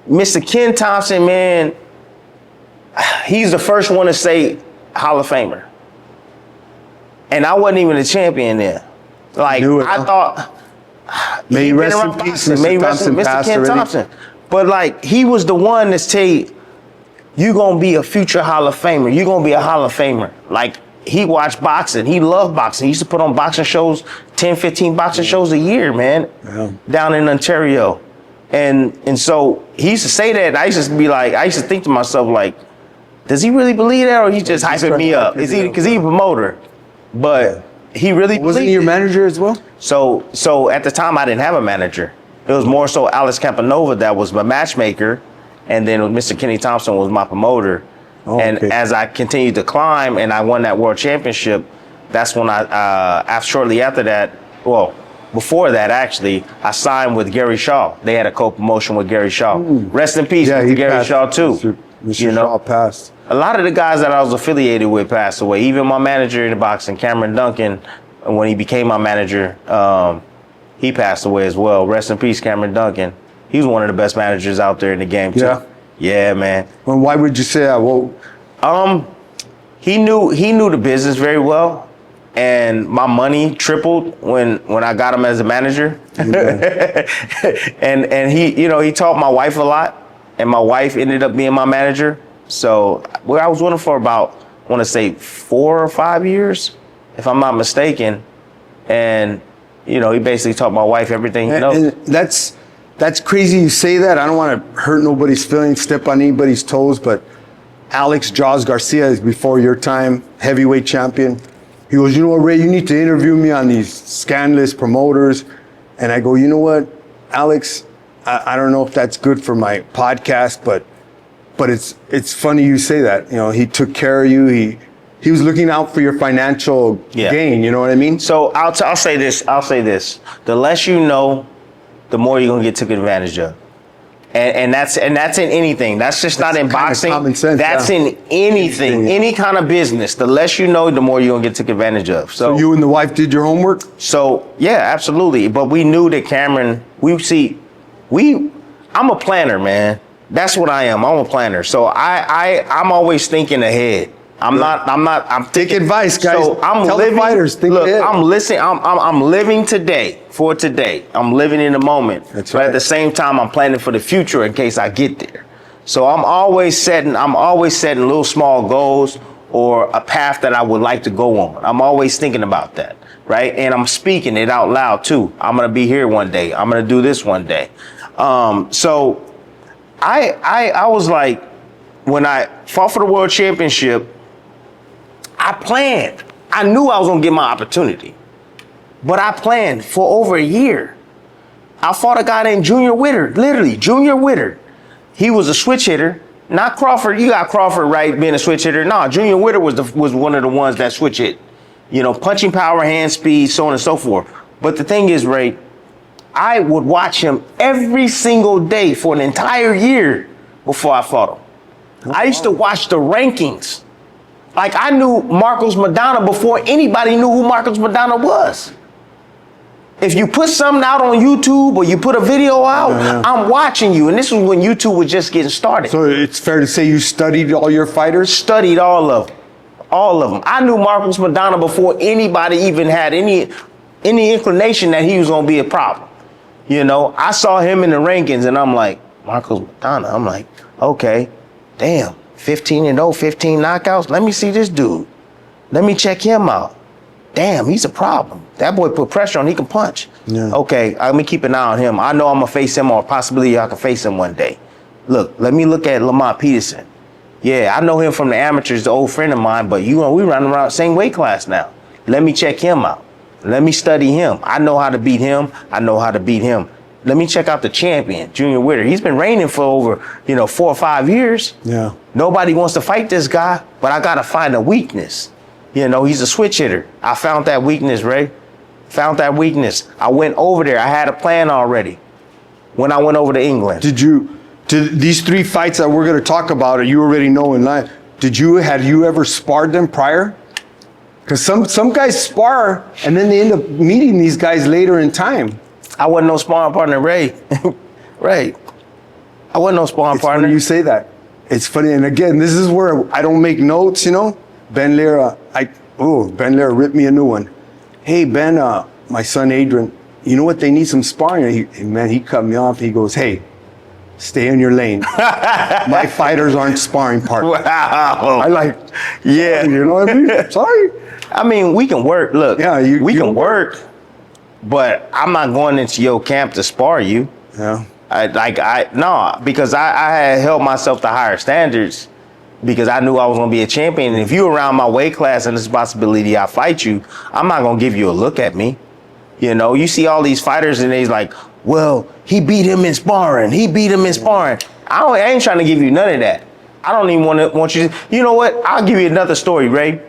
Mr. Ken Thompson, man, he's the first one to say Hall of Famer. And I wasn't even a champion then. Like, Knew it, I huh? thought, May he he been rest in around peace, boxing. May he Mr. rest in- Thompson Mr. passed Ken already. Thompson. But, like, he was the one that say, you gonna be a future Hall of Famer. You gonna be a Hall of Famer. Like, he watched boxing. He loved boxing. He used to put on boxing shows, 10, 15 boxing shows a year, man, down in Ontario. And so he used to say that, and I used to be like, I used to think to myself, like, does he really believe that, or he's just hyping me up? Is he, because he's a promoter, but he really Wasn't believed he your it. manager as well? So at the time I didn't have a manager. It was more so Alex Campanova that was my matchmaker, and then Mr. Kenny Thompson was my promoter. Oh, and okay. as I continued to climb and I won that world championship, that's when shortly after that, well, before that actually, I signed with Gary Shaw. They had a co-promotion with Gary Shaw. Rest in peace, Mr. Gary passed. Shaw too. Mr. You know? Shaw passed. A lot of the guys that I was affiliated with passed away. Even my manager in the boxing, Cameron Duncan, when he became my manager, he passed away as well. Rest in peace, Cameron Duncan. He was one of the best managers out there in the game too. Yeah. Yeah, man. Well, why would you say that? Well, He knew the business very well, and my money tripled when I got him as a manager. and he taught my wife a lot, and my wife ended up being my manager. So I was with him for about, I want to say 4 or 5 years, if I'm not mistaken. And he basically taught my wife everything he knows. and that's crazy you say that. I don't want to hurt nobody's feelings, step on anybody's toes, but Alex Jaws Garcia is before your time, heavyweight champion. He goes, you know what, Ray, you need to interview me on these scandalous promoters. And I go, you know what, Alex, I don't know if that's good for my podcast, but it's funny you say that. He took care of you. He was looking out for your financial gain. You know what I mean? So I'll say this. The less you know, the more you're gonna get taken advantage of. And that's in anything. That's just not in kind of boxing. common sense, That's yeah. in anything, any kind of business. The less you know, the more you're gonna get taken advantage of. So You and the wife did your homework? So yeah, absolutely. But we knew that Cameron. I'm a planner, man. That's what I am. I'm a planner. So I'm always thinking ahead. I'm Take thinking, advice, guys. So I'm Tell living. the fighters, think look, ahead. I'm listening. I'm living today for today. I'm living in the moment. That's But right. at the same time, I'm planning for the future in case I get there. So I'm always setting little small goals or a path that I would like to go on. I'm always thinking about that, right? And I'm speaking it out loud too. I'm gonna be here one day. I'm gonna do this one day. So I was like, when I fought for the world championship, I planned. I knew I was gonna get my opportunity, but I planned for over a year. I fought a guy named Junior Witter, literally Junior Witter. He was a switch hitter, not Crawford. You got Crawford, right, being a switch hitter. No, Junior Witter was one of the ones that switch hit. You know, punching power, hand speed, so on and so forth. But the thing is, Ray, I would watch him every single day for an entire year before I fought him. I used to watch the rankings. Like, I knew Marcos Madonna before anybody knew who Marcos Madonna was. If you put something out on YouTube or you put a video out, I'm watching you. And this was when YouTube was just getting started. So it's fair to say you studied all your fighters? Studied all of them. All of them. I knew Marcos Madonna before anybody even had any inclination that he was going to be a problem. You know, I saw him in the rankings and I'm like, Marcos Madonna. I'm like, okay, damn, 15-0, 15 knockouts. Let me see this dude. Let me check him out. Damn, he's a problem. That boy put pressure on, he can punch. Yeah. Okay, let me keep an eye on him. I know I'm gonna face him, or possibly I can face him one day. Look, let me look at Lamont Peterson. Yeah, I know him from the amateurs, the old friend of mine, but you know, we run around the same weight class now. Let me check him out. Let me study him. I know how to beat him. I know how to beat him. Let me check out the champion, Junior Witter. He's been reigning for over, 4 or 5 years. Yeah. Nobody wants to fight this guy, but I gotta find a weakness. He's a switch hitter. I found that weakness, Ray. Found that weakness. I went over there. I had a plan already when I went over to England. Did these 3 fights that we're going to talk about, or you already know in life, had you ever sparred them prior? Because some guys spar and then they end up meeting these guys later in time. I wasn't no sparring partner, Ray. Ray. I wasn't no sparring It's partner. funny you say that. It's funny. And again, this is where I don't make notes, Ben Lira, Ben Lira ripped me a new one. Hey, Ben, my son Adrian, you know what? They need some sparring. He cut me off. He goes, hey, stay in your lane. My fighters aren't sparring partners. Wow. I like, Yeah. you know what I mean? Sorry. I mean, we can work. Look, Yeah, we you can can work, but I'm not going into your camp to spar you. Yeah. Because I had held myself to higher standards because I knew I was going to be a champion. And if you're around my weight class and there's a possibility I fight you, I'm not going to give you a look at me. You see all these fighters and they's like, well, he beat him in sparring. He beat him in sparring. I ain't trying to give you none of that. I don't even want you to. You know what? I'll give you another story, Ray.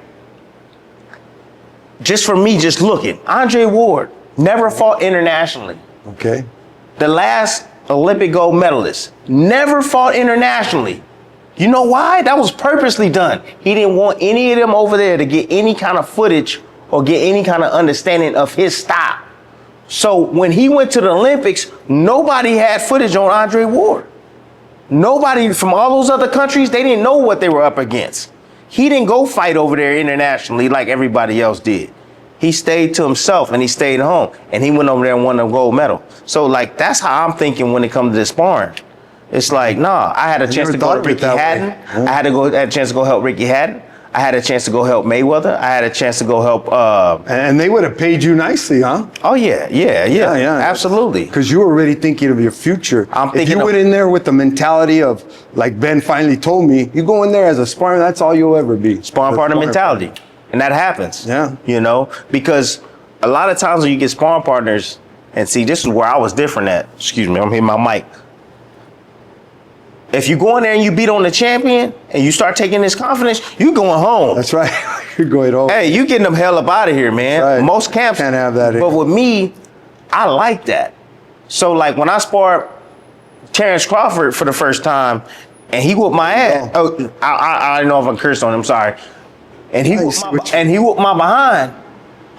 Just for me, just looking. Andre Ward never fought internationally. Okay. The last Olympic gold medalist never fought internationally. You know why? That was purposely done. He didn't want any of them over there to get any kind of footage or get any kind of understanding of his style. So when he went to the Olympics, nobody had footage on Andre Ward. Nobody from all those other countries, they didn't know what they were up against. He didn't go fight over there internationally like everybody else did. He stayed to himself and he stayed home and he went over there and won a gold medal. So that's how I'm thinking when it comes to this sparring. It's like, nah, I had a chance to go to Ricky Hatton. I had a chance to go help Ricky Hatton. I had a chance to go help Mayweather. I had a chance to go help. And they would have paid you nicely, huh? Oh yeah, absolutely. Because you were already thinking of your future. I'm if thinking you went in there with the mentality of, like Ben finally told me, you go in there as a sparring, that's all you'll ever be. Sparring partner mentality. And that happens. Yeah. Because a lot of times when you get sparring partners, and see, this is where I was different at. Excuse me, I'm hitting my mic. If you go in there and you beat on the champion and you start taking this confidence, you going home. That's right. You're going home. Hey, you getting them hell up out of here, man. Right. Most camps Can't have that. But with me, I like that. So like when I sparred Terrence Crawford for the first time, and he whooped my ass. Oh, I don't know if I cursed on him. Sorry. And he whooped my behind.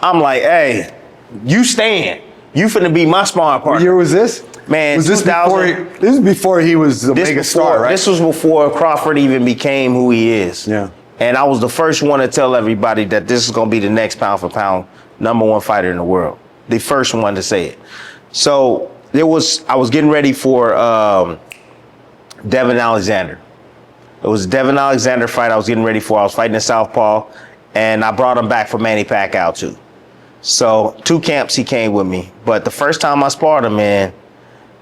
I'm like, hey, you stand. You finna be my sparring partner. What year was this? Man, was this 2000, this is before he was a mega star, right? This was before Crawford even became who he is. Yeah. And I was the first one to tell everybody that this is going to be the next pound for pound #1 fighter in the world. The first one to say it. So I was getting ready for Devin Alexander. It was a Devin Alexander fight I was getting ready for. I was fighting in Southpaw, and I brought him back for Manny Pacquiao too. So 2 camps he came with me. But the first time I sparred him, man,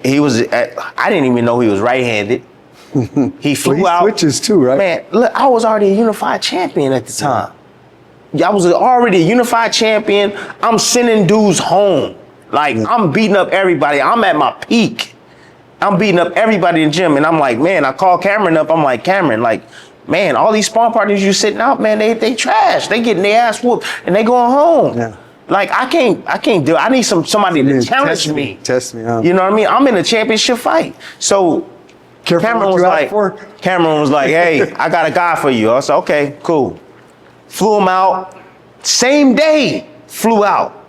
I didn't even know he was right-handed. He flew out. Switches too, right? Man, look, I was already a unified champion at the time. I was already a unified champion. I'm sending dudes home. Like, I'm beating up everybody. I'm at my peak. I'm beating up everybody in the gym. And I'm like, man, I call Cameron up. I'm like, Cameron, like, man, all these sparring partners you sitting out, man, they trash. They getting their ass whooped and they going home. Yeah. Like, I can't do it. I need somebody to challenge me. Test me out. You know what I mean? I'm in a championship fight. So Cameron was like, hey, I got a guy for you. I said, okay, cool. Flew him out. Same day, flew out.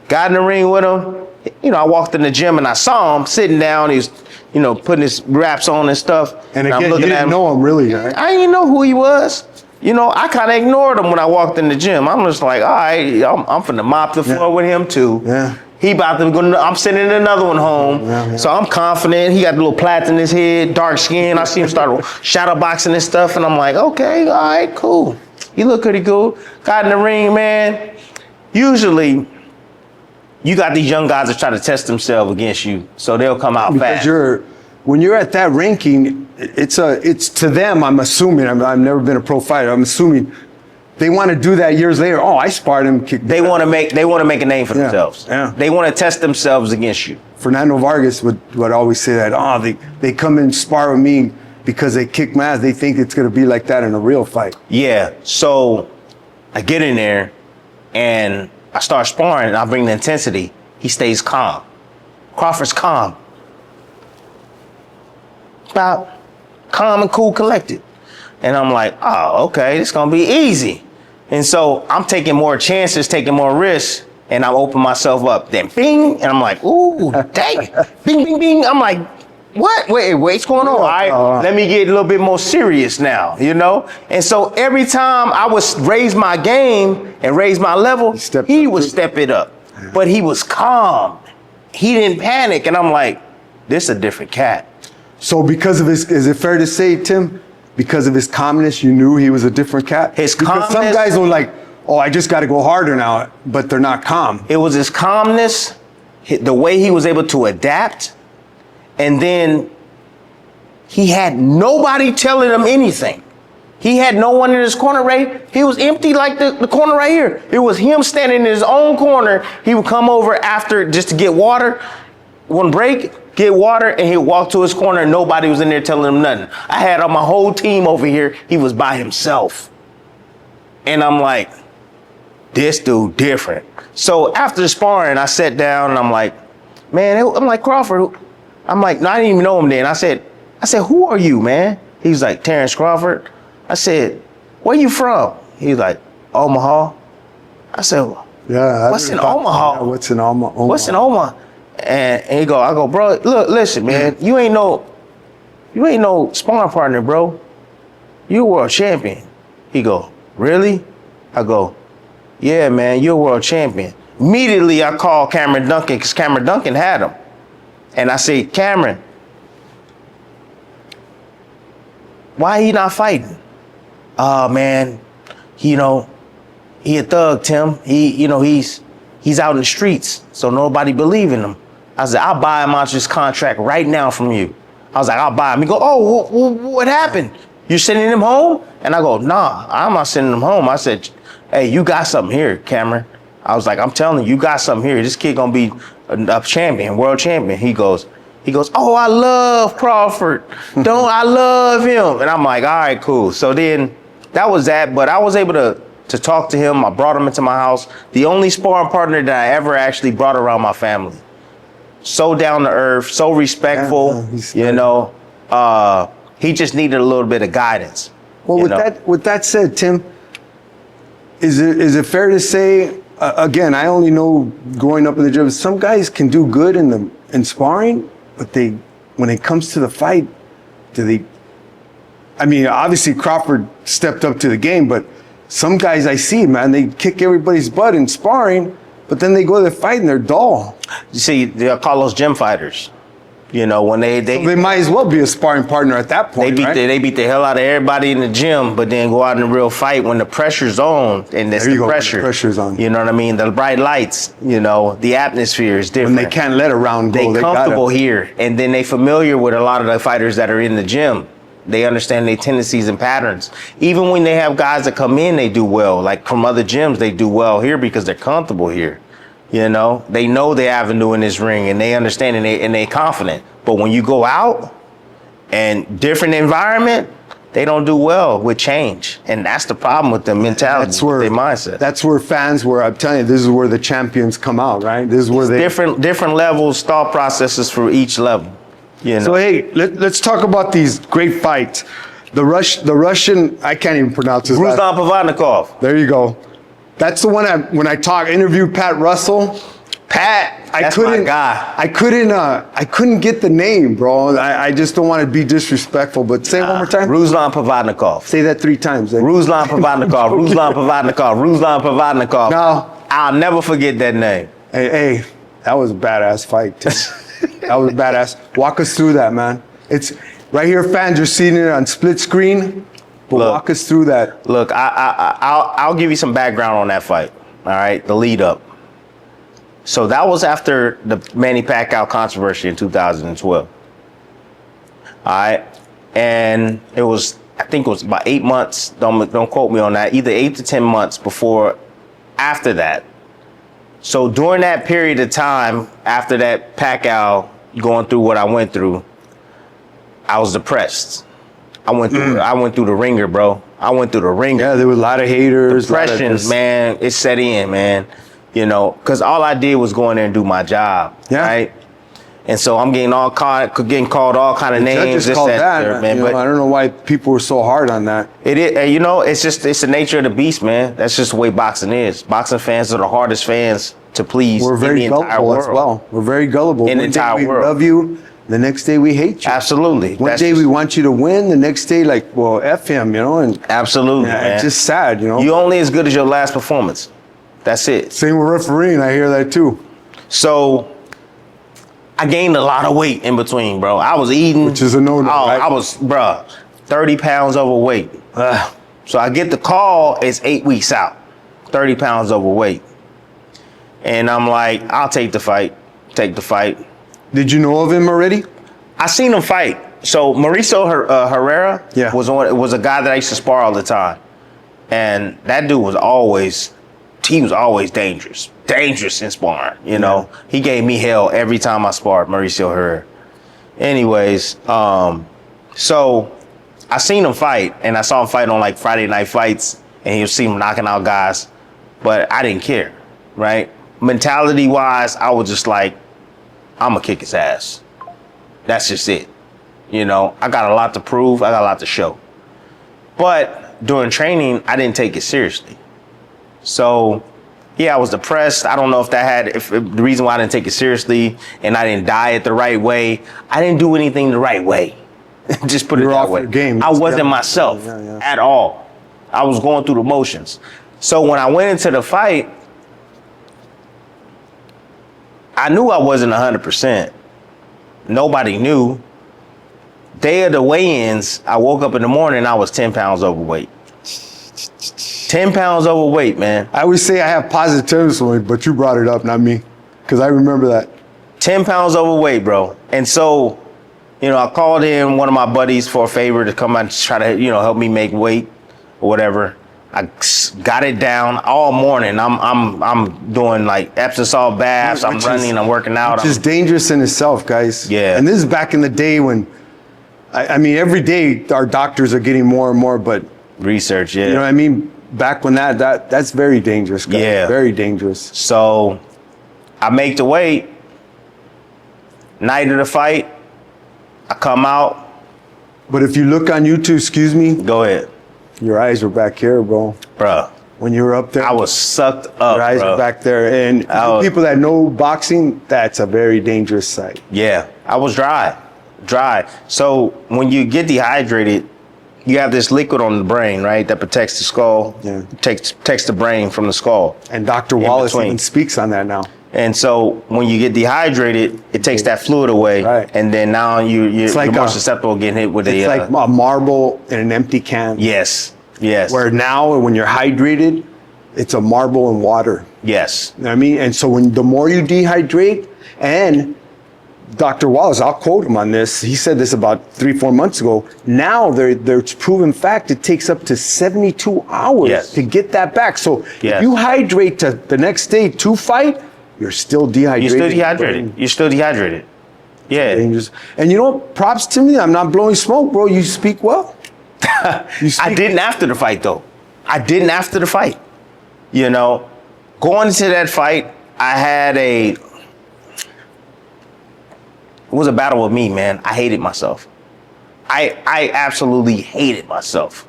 Got in the ring with him. You know, I walked in the gym and I saw him sitting down. He was, you know, putting his wraps on and stuff. And again, you didn't know him really, right? I didn't know who he was. You know, I kind of ignored him when I walked in the gym. I'm just like, all right, I'm finna mop the floor with him too. Yeah. He about to go, I'm sending another one home. Yeah. So I'm confident. He got a little plait in his head, dark skin. I see him start shadow boxing and stuff. And I'm like, okay, all right, cool. He look pretty cool. Got in the ring, man. Usually, you got these young guys that try to test themselves against you, so they'll come out fast. When you're at that ranking, it's to them, I'm assuming, I've never been a pro fighter, I'm assuming they want to do that years later. Oh, I sparred him. They want to make a name for themselves. Yeah. They want to test themselves against you. Fernando Vargas would always say that, oh, they come and spar with me because they kick my ass. They think it's going to be like that in a real fight. Yeah, so I get in there and I start sparring and I bring the intensity. He stays calm. Crawford's calm. About calm and cool, collected. And I'm like, oh, okay, this gonna be easy. And so I'm taking more chances, taking more risks, and I'm opening myself up. Then bing, and I'm like, ooh, dang, bing, bing, bing. I'm like, what? Wait, what's going on? All right, let me get a little bit more serious now, you know? And so every time I would raise my game and raise my level, he would step it up. But he was calm. He didn't panic. And I'm like, this is a different cat. So because of his, is it fair to say, Tim, because of his calmness, you knew he was a different cat? His calmness. Because some guys are like, oh, I just got to go harder now, but they're not calm. It was his calmness, the way he was able to adapt, and then he had nobody telling him anything. He had no one in his corner, Ray. He was empty like the corner right here. It was him standing in his own corner. He would come over after just to get water, one break, get water, and he'd walk to his corner and nobody was in there telling him nothing. I had my whole team over here. He was by himself. And I'm like, this dude different. So after the sparring, I sat down and I'm like, man, I'm like, Crawford. I'm like, no, I didn't even know him then. I said, who are you, man? He was like, Terrence Crawford. I said, where you from? He was like, Omaha. I said, yeah, what's in Omaha? Yeah, what's in Omaha? What's in Omaha? And I go, bro, look, listen, man, you ain't no sparring partner, bro. You a world champion. He go, really? I go, yeah, man, you're a world champion. Immediately, I call Cameron Duncan because Cameron Duncan had him. And I say, Cameron, why he not fighting? Oh, man, he a thug, Tim. He's out in the streets, so nobody believe in him. I said, I'll buy him out this contract right now from you. I was like, I'll buy him. He go, oh, what happened? You sending him home? And I go, nah, I'm not sending him home. I said, hey, you got something here, Cameron. I was like, I'm telling you, you got something here. This kid gonna be a champion, world champion. He goes, oh, I love Crawford. I love him. And I'm like, all right, cool. So then that was that, but I was able to talk to him. I brought him into my house. The only sparring partner that I ever actually brought around my family. So down to earth, so respectful, he just needed a little bit of guidance. Well, with that said, Tim, is it fair to say, again, I only know growing up in the gym, some guys can do good in sparring, but when it comes to the fight, do they I mean, obviously Crawford stepped up to the game, but some guys I see, man, they kick everybody's butt in sparring, but then they go to the fight and they're dull. You see, they call those gym fighters. You know, when they They might as well be a sparring partner at that point, right? they beat the hell out of everybody in the gym, but then go out in a real fight when the pressure's on, and it's There you the go, pressure. when the pressure's on. You know what I mean? The bright lights. You know, the atmosphere is different. When they can't let a round go, They gotta- comfortable here, and then they familiar with a lot of the fighters that are in the gym. They understand their tendencies and patterns. Even when they have guys that come in, they do well. Like from other gyms, they do well here because they're comfortable here. You know, they know their avenue in this ring, and they understand, and they're confident. But when you go out and different environment, they don't do well with change, and that's the problem with the mentality, That's where their mindset. That's where fans were. I'm telling you, this is where the champions come out, right? This is where they. different levels, thought processes for each level. You know. So hey, let's talk about these great fights. The Russian, I can't even pronounce his last. Ruslan Provodnikov. There you go. That's the one when I interviewed Pat Russell. Pat, that's my guy. I couldn't get the name, bro. I just don't want to be disrespectful, but say it one more time. Ruslan Provodnikov. Say that 3 times. Ruslan Provodnikov. Ruslan Provodnikov. Ruslan Provodnikov. Now, I'll never forget that name. hey, that was a badass fight, too. That was badass. Walk us through that, man. It's right here, fans. You're seeing it on split screen. But Look. walk us through that. Look, I'll give you some background on that fight. All right, the lead up. So that was after the Manny Pacquiao controversy in 2012. All right, and it was, I think it was about 8 months. Don't quote me on that. Either 8 to 10 months before, after that. So during that period of time, after that Pacquiao going through what I went through, I was depressed. I went through the ringer, bro. I went through the ringer. Yeah, there were a lot of haters. Depression, man, it set in, man. You know, because all I did was go in there and do my job, Yeah. right? And so I'm getting called all kind of names. Judges This, called that, that, third, man. you know, I But don't know why people were so hard on that. it is, you know, it's the nature of the beast, man. That's just the way boxing is. Boxing fans are the hardest fans to please We're in very the entire gullible as world. well. We're very gullible. In the One day entire we world. love you, the next day we hate you. Absolutely. One That's day we just- want you to win, the next day like, well, F him, you know, and Absolutely, yeah, man. it's just sad, you know. You only as good as your last performance. That's it. Same with refereeing, I hear that too. So I gained a lot of weight in between, bro. I was eating. Which is a no-no, Oh, right? I was, bro, 30 pounds overweight. So I get the call, it's 8 weeks out, 30 pounds overweight. And I'm like, I'll take the fight. Did you know of him already? I seen him fight. So Mauricio Herrera Yeah. was a guy that I used to spar all the time. And that dude was always dangerous in sparring, you know. He gave me hell every time I sparred Mauricio Herrera. Anyways, so I seen him fight, and I saw him fight on like Friday Night Fights, and he was seen him knocking out guys, but I didn't care, right? Mentality wise, I was just like, I'm gonna kick his ass. That's just it. You know, I got a lot to prove, I got a lot to show. But during training, I didn't take it seriously. So, yeah, I was depressed. I don't know if the reason why I didn't take it seriously and I didn't diet the right way. I didn't do anything the right way. Just put it You're that off way. your game. I wasn't Yeah. myself Yeah. at all. I was going through the motions. So when I went into the fight, I knew I wasn't 100%. Nobody knew. Day of the weigh-ins, I woke up in the morning, I was 10 pounds overweight. 10 pounds overweight, man. I always say I have positivity, but you brought it up, not me. Because I remember that. 10 pounds overweight, bro. And so, you know, I called in one of my buddies for a favor to come out and try to, you know, help me make weight or whatever. I got it down all morning. I'm doing like Epsom salt baths. I'm running. I'm working out. Which is dangerous in itself, guys. Yeah. And this is back in the day when, I mean, every day our doctors are getting more and more, but Research, yeah. you know what I mean? Back when that's very dangerous, guys. Yeah. Very dangerous. So I make the weight. Night of the fight, I come out. But if you look on YouTube, excuse me, Go ahead, your eyes were back here, bro. bruh. When you were up there, I was sucked up, your eyes bruh. were back there. And I was- people that know boxing, that's a very dangerous sight. Yeah, I was dry. So when you get dehydrated, you have this liquid on the brain, right, that protects the skull, protects the brain from the skull. And Dr. Wallace even speaks on that now. And so when you get dehydrated, it takes that fluid away, and then now you're like more susceptible to getting hit with it's like a marble in an empty can. Yes. Where now when you're hydrated, it's a marble in water. Yes. You know what I mean? And so the more you dehydrate, and Dr. Wallace, I'll quote him on this. He said this about 3-4 months ago. Now there's proven fact it takes up to 72 hours to get that back. So if you hydrate to the next day to fight, you're still dehydrated. You're still dehydrated. Yeah. Dangerous. And you know what? Props to me. I'm not blowing smoke, bro. You speak well. I didn't after the fight, though. I didn't after the fight. You know, going into that fight, it was a battle with me, man. I hated myself. I absolutely hated myself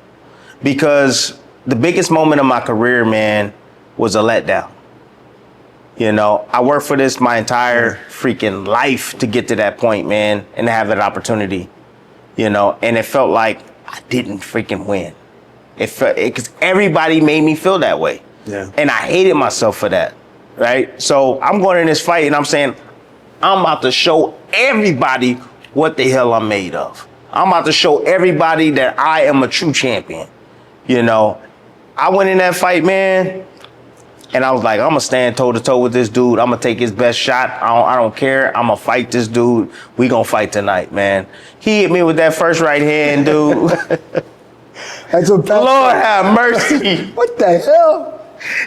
because the biggest moment of my career, man, was a letdown. You know, I worked for this my entire freaking life to get to that point, man, and to have that opportunity, you know, and it felt like I didn't freaking win. It felt, because everybody made me feel that way. Yeah. And I hated myself for that, right? So I'm going in this fight and I'm saying, I'm about to show everybody what the hell I'm made of. I'm about to show everybody that I am a true champion. You know, I went in that fight, man, and I was like, I'm gonna stand toe to toe with this dude. I'm gonna take his best shot. I don't care. I'm gonna fight this dude. We gonna fight tonight, man. He hit me with that first right hand, dude. That's what Lord have mercy. What the hell?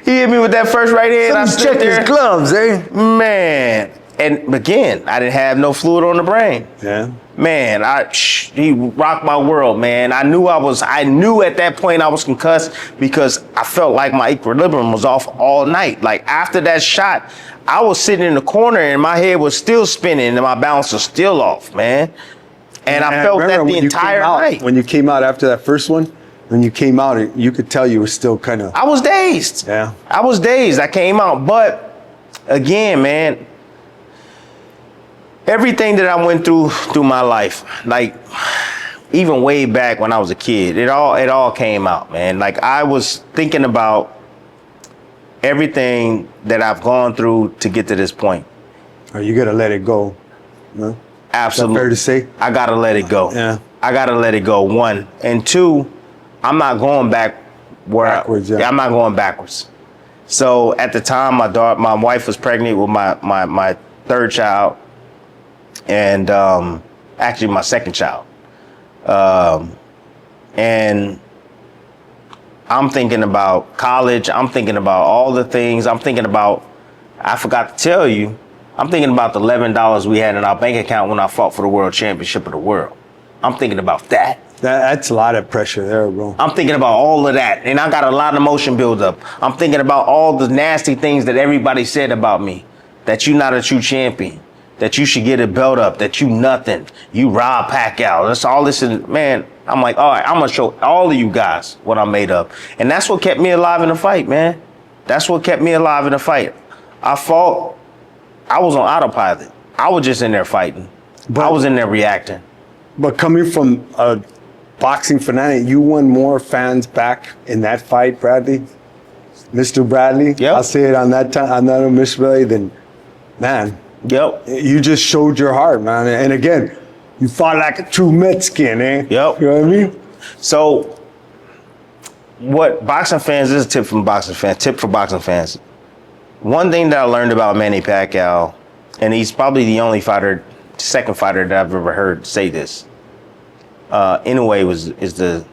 He hit me with that first right hand. I Check his gloves, eh? Man. And again, I didn't have no fluid on the brain. Yeah. Man, he rocked my world, man. I knew at that point I was concussed because I felt like my equilibrium was off all night. Like after that shot, I was sitting in the corner and my head was still spinning and my balance was still off, man. And I felt that the entire night. When you came out after that first one, when you came out, you could tell you were still kind of... I was dazed. Yeah. I was dazed. I came out. But again, man, everything that I went through my life, like even way back when I was a kid, it all came out, man. Like I was thinking about everything that I've gone through to get to this point. Oh, you gotta let it go. No? Absolutely. Fair to say? I gotta let it go. Yeah. I gotta let it go. One. And two, I'm not going back backwards. I'm not going backwards. So at the time, my wife was pregnant with my third child, and actually my second child. And I'm thinking about college. I'm thinking about all the things. I'm thinking about, I forgot to tell you, I'm thinking about the $11 we had in our bank account when I fought for the world championship of the world. I'm thinking about that. That's a lot of pressure there, bro. I'm thinking about all of that. And I got a lot of emotion build up. I'm thinking about all the nasty things that everybody said about me. That you're not a true champion. That you should get a belt up. That you nothing. You Rob Pacquiao. That's all this. Man, I'm like, all right, I'm going to show all of you guys what I'm made of. And that's what kept me alive in the fight, man. That's what kept me alive in the fight. I fought. I was on autopilot. I was just in there fighting. I was in there reacting. But coming from a boxing fanatic, you won more fans back in that fight, Bradley. Mr. Bradley. Yep. I'll say it on that time, on that Mr. Bradley, then, man. Yep. You just showed your heart, man. And again, you fought like a true Mexican, eh? Yep. You know what I mean? So, what boxing fans, this is a tip from boxing fans, tip for boxing fans. One thing that I learned about Manny Pacquiao, and he's probably the only fighter, second fighter that I've ever heard say this. Anyway, is the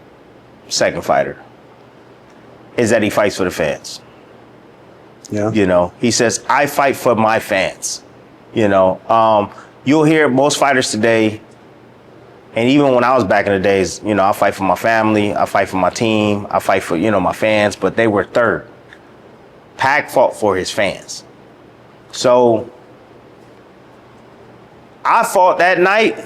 second fighter. Is that he fights for the fans. Yeah. You know, he says, I fight for my fans. You know, you'll hear most fighters today, and even when I was back in the days, you know, I fight for my family, I fight for my team, I fight for, you know, my fans, but they were third. Pac fought for his fans. So I fought that night.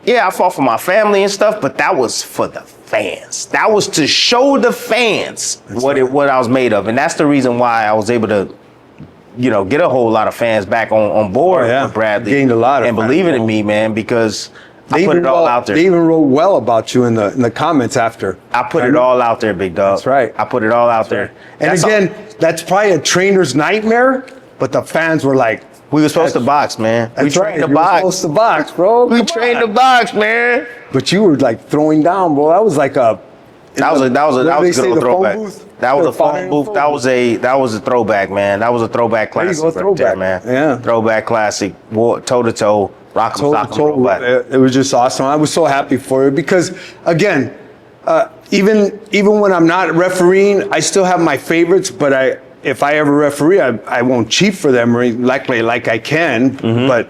Yeah, I fought for my family and stuff, but that was for the fans. That was to show the fans what I was made of. And that's the reason why I was able to, you know, get a whole lot of fans back on board with Bradley. Gained a lot of and believing in me, man, because I put it all out there. They even wrote well about you in the comments after. I put it all out there, big dog. That's right. I put it all out there. And That's again, that's probably a trainer's nightmare, but the fans were like, we were supposed to box, man. We that's right. trained to You were box. supposed to box, bro. We Come trained on. to box, man. But you were like throwing down, bro. That was like a. That was a what do they good say, old the phone throwback. booth? That was The a phone phone booth. That was a throwback, man. That was a throwback There you classic go, right there, throwback. man. Yeah. Throwback classic. Toe to toe, rock 'em, sock 'em, throwback. It was just awesome. I was so happy for you because, again, even when I'm not refereeing, I still have my favorites. But if I ever referee, I won't cheat for them or likely like I can. Mm-hmm. But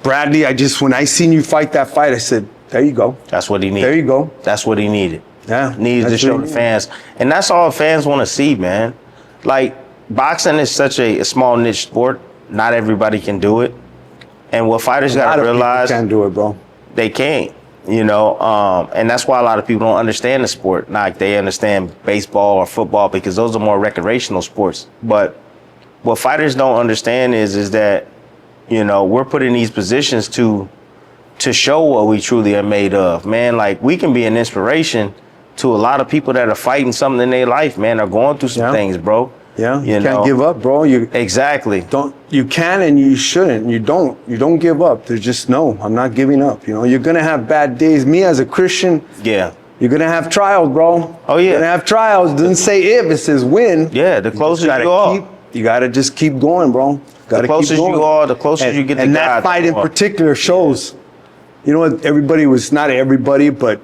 Bradley, when I seen you fight that fight, I said, there you go. That's what he needed. There you go. That's what he needed. Yeah, Needed to that's show what the he fans. And that's all fans want to see, man. Like, boxing is such a small niche sport. Not everybody can do it. And what fighters got to realize, can't do it, bro. they can't, and that's why a lot of people don't understand the sport. Like, they understand baseball or football because those are more recreational sports. But what fighters don't understand is that, we're put in these positions to show what we truly are made of, man. Like, we can be an inspiration to a lot of people that are fighting something in their life, man, are going through some things, bro. Yeah, you can't give up, bro. Exactly. You can and you shouldn't. You don't give up. There's just no, I'm not giving up. You're gonna have bad days. Me as a Christian, Yeah. you're gonna have trials, bro. Oh, yeah. You're gonna have trials. It doesn't say if, it says when. Yeah, the closer you are. You gotta just keep going, bro. The closer you are, the closer you get to God. And that fight in particular shows, you know what, not everybody, but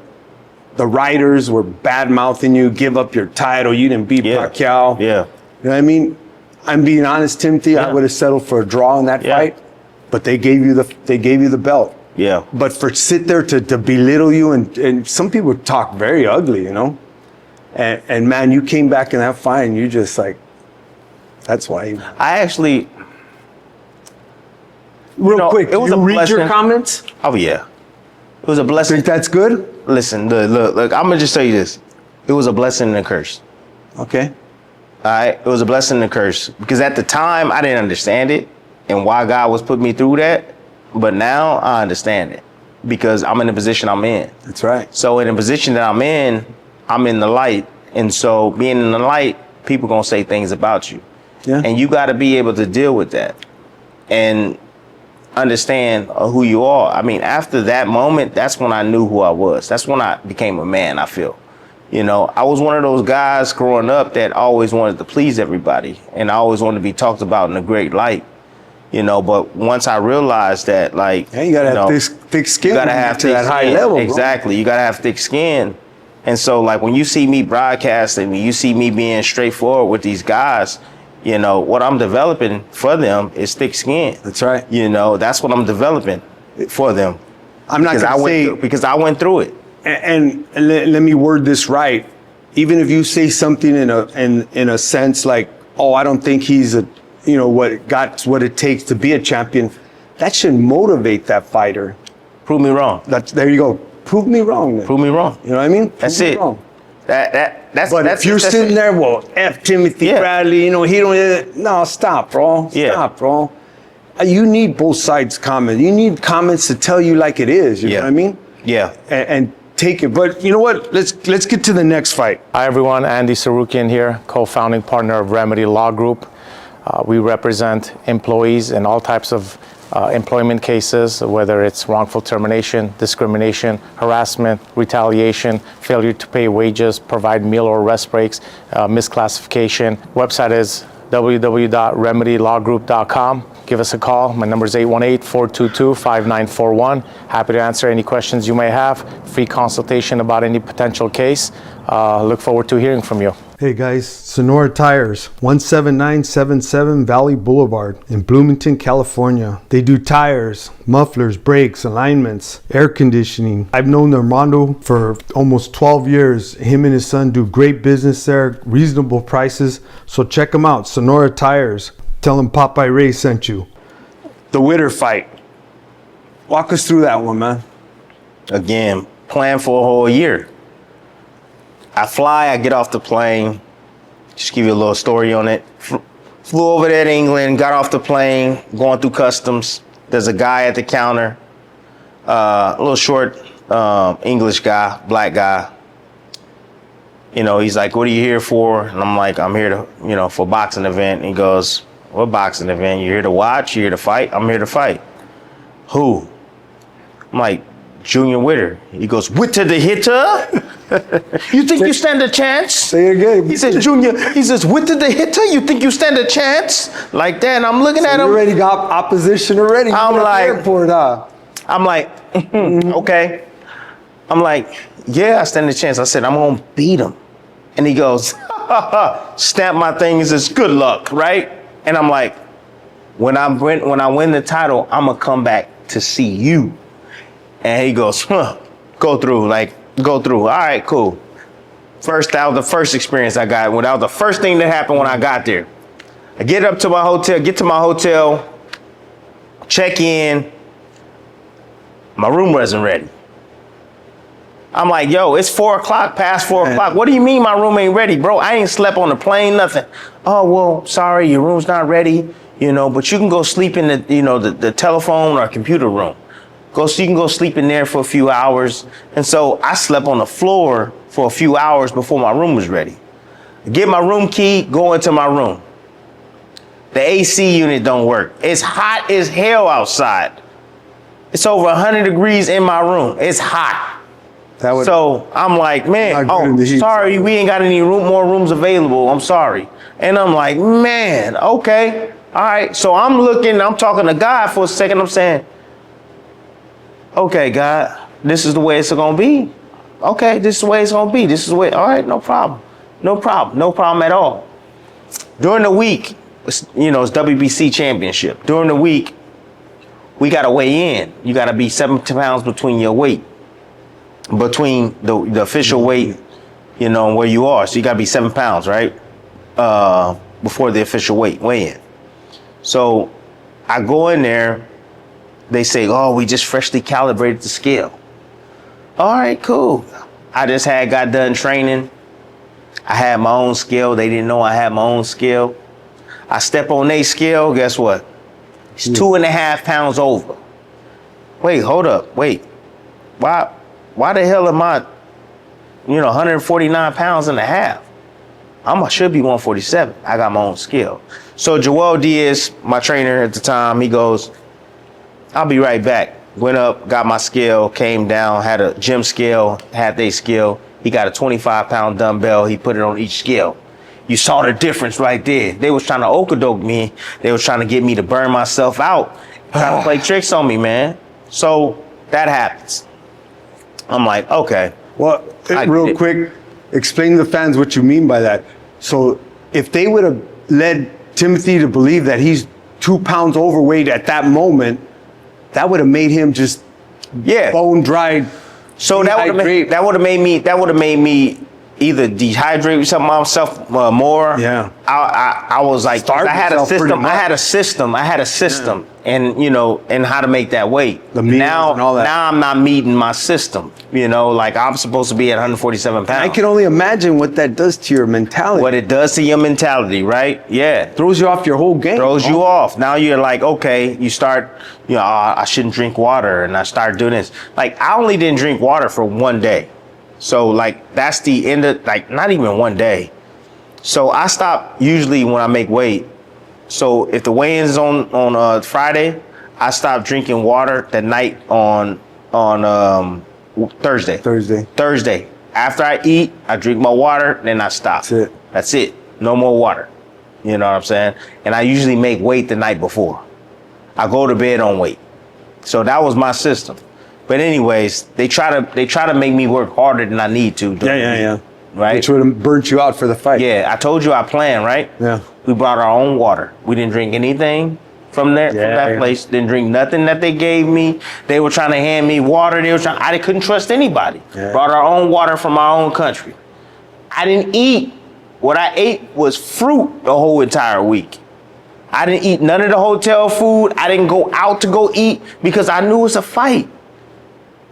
the writers were bad mouthing you, give up your title, you didn't beat Pacquiao. Yeah. You know what I mean? I'm being honest, Timothy. I would have settled for a draw in that fight, but they gave you the belt. Yeah. But sit there to belittle you and some people talk very ugly, And man, you came back in that fight and you just like, that's why. I actually, Real quick, it was you a read your blessing. comments? Oh yeah, it was a blessing. Think that's good? Listen, look. I'm gonna just tell you this: it was a blessing and a curse. Okay. All right, it was a blessing and a curse because at the time I didn't understand it and why God was putting me through that, but now I understand it because I'm in the position I'm in. That's right. So in the position that I'm in the light, and so being in the light, people gonna say things about you, and you got to be able to deal with that and understand who you are. I mean, after that moment, that's when I knew who I was. That's when I became a man, I feel. I was one of those guys growing up that always wanted to please everybody and I always wanted to be talked about in a great light, but once I realized that, like, you gotta have thick skin. You gotta have to that high level, exactly. You gotta have thick skin. And so, like, when you see me broadcasting, you see me being straightforward with these guys, what I'm developing for them is thick skin. That's right. That's what I'm developing for them. I'm not gonna say because I went through it. And let me word this right. Even if you say something in a sense like, oh, I don't think he's what it takes to be a champion, that should motivate that fighter. Prove me wrong. There you go. Prove me wrong. Then. Prove me wrong. You know what I mean? That's Prove me it. wrong. That's you're sitting there, well, F Timothy Bradley, he don't. No, stop, bro. Stop, bro. You need both sides comments. You need comments to tell you like it is. You know what I mean? Yeah. And take it. But you know what? Let's get to the next fight. Hi everyone, Andy Sarukian here, co-founding partner of Remedy Law Group. We represent employees in all types of employment cases, whether it's wrongful termination, discrimination, harassment, retaliation, failure to pay wages, provide meal or rest breaks, misclassification. Website is www.remedylawgroup.com. Give us a call. My number is 818-422-5941. Happy to answer any questions you may have. Free consultation about any potential case. Look forward to hearing from you. Hey guys, Sonora Tires, 17977 Valley Boulevard in Bloomington, California. They do tires, mufflers, brakes, alignments, air conditioning. I've known Armando for almost 12 years. Him and his son do great business there, reasonable prices. So check them out, Sonora Tires. Tell him Popeye Ray sent you. The Witter fight. Walk us through that one, man. Again, planned for a whole year. I get off the plane. Just give you a little story on it. Flew over there to England, got off the plane, going through customs. There's a guy at the counter. A little short English guy, black guy. You know, he's like, "What are you here for?" And I'm like, "I'm here to, you know, for a boxing event." And he goes, "What boxing event? You here to watch? You here to fight?" "I'm here to fight." "Who?" I'm like, "Junior Witter." He goes, "Witter the hitter? You think you stand a chance?" Say it again. He says, "Junior," he says, "Witter the hitter? You think you stand a chance?" Like that, and I'm looking at You him. already got opposition already. I'm You're at the like- airport, huh? I'm like, okay. I'm like, yeah, I stand a chance. I said, I'm gonna beat him. And he goes, stamp my thing and says, "Good luck," right? And I'm like, when I win the title, I'm gonna come back to see you. And he goes, go through. All right, cool. That was the first experience I got. That was the first thing that happened when I got there. I get to my hotel, check in. My room wasn't ready. I'm like, yo, it's 4 o'clock, past 4 o'clock. What do you mean my room ain't ready, bro? I ain't slept on the plane, nothing. "Oh, well, sorry, your room's not ready, you know, but you can go sleep in the telephone or computer room. You can go sleep in there for a few hours." And so I slept on the floor for a few hours before my room was ready. Get my room key, go into my room. The AC unit don't work. It's hot as hell outside. It's over 100 degrees in my room. It's hot. So I'm like, man, Not good in the heat. sorry, we ain't got any more rooms available. I'm sorry. And I'm like, man, okay, all right. So I'm talking to God for a second. I'm saying, okay, God, this is the way it's gonna be. Okay, this is the way it's gonna be. This is the way, all right, no problem. No problem at all. During the week, it's WBC championship. During the week, we gotta weigh in. You gotta be 7 pounds between your weight. Between the official weight, and where you are. So you gotta be 7 pounds, right? Before the official weigh-in. So I go in there, they say, "Oh, we just freshly calibrated the scale." All right, cool. I just got done training. I had my own scale. They didn't know I had my own scale. I step on their scale, guess what? It's 2.5 pounds over. Wait, hold up, wait. Why the hell am I, 149 pounds and a half? I should be 147. I got my own scale. So Joel Diaz, my trainer at the time, he goes, "I'll be right back." Went up, got my scale, came down, had a gym scale, had their scale. He got a 25-pound dumbbell. He put it on each scale. You saw the difference right there. They was trying to okadoke me. They was trying to get me to burn myself out, trying to play tricks on me, man. So that happens. I'm like, okay. Well, real quick, explain to the fans what you mean by that. So if they would have led Timothy to believe that he's 2 pounds overweight at that moment, that would have made him just bone dry. So that would have made me either dehydrate myself more. Yeah. I was like, Starve I had a yourself pretty system. much. I had a system, and and how to make that weight. The meals and all that. Now I'm not meeting my system. Like I'm supposed to be at 147 pounds. I can only imagine what that does to your mentality. What it does to your mentality, right? Yeah. Throws you off your whole game. Throws you off. Now you're like, okay, you start, I shouldn't drink water, and I start doing this. Like I only didn't drink water for 1 day. So like that's the end of not even 1 day. So I stop usually when I make weight. So if the weigh-in is on Friday, I stop drinking water that night on Thursday. Thursday. After I eat, I drink my water, then I stop. That's it. No more water. You know what I'm saying? And I usually make weight the night before. I go to bed on weight. So that was my system. But anyways, they try to make me work harder than I need to. Yeah. Right? Which would have burnt you out for the fight. Yeah, I told you I planned, right? Yeah. We brought our own water. We didn't drink anything from that place. Didn't drink nothing that they gave me. They were trying to hand me water. I couldn't trust anybody. Yeah. Brought our own water from our own country. I didn't eat. What I ate was fruit the whole entire week. I didn't eat none of the hotel food. I didn't go out to go eat because I knew it's a fight.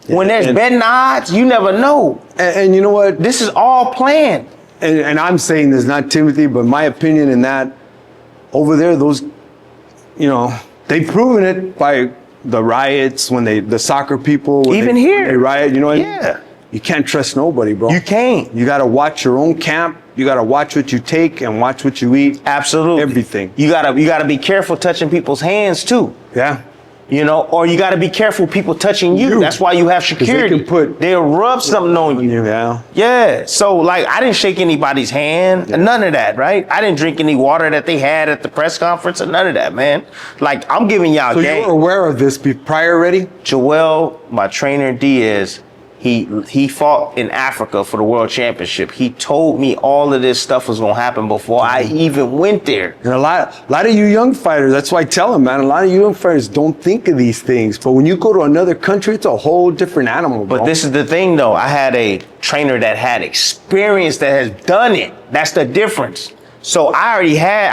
Yeah, when there's betting odds, you never know. And you know what? This is all planned. And I'm saying this, not Timothy, but my opinion in that, over there, those, they've proven it by the riots when the soccer people Even when here. they riot, you know what I Yeah. mean? You can't trust nobody, bro. You can't. You got to watch your own camp. You got to watch what you take and watch what you eat. Absolutely. Everything. You gotta be careful touching people's hands too. Yeah. You know, or you gotta be careful people touching you. That's why you have 'Cause they security. can They'll rub something on you. Yeah. Yeah. So like I didn't shake anybody's hand, none of that, right? I didn't drink any water that they had at the press conference or none of that, man. Like I'm giving y'all So game. you were aware of this prior already? Joel, my trainer Diaz, he fought in Africa for the world championship. He told me all of this stuff was gonna happen before I even went there. And a lot of you young fighters, that's why I tell them, man, a lot of you young fighters don't think of these things. But when you go to another country, it's a whole different animal, bro. But this is the thing though, I had a trainer that had experience that has done it. That's the difference. So I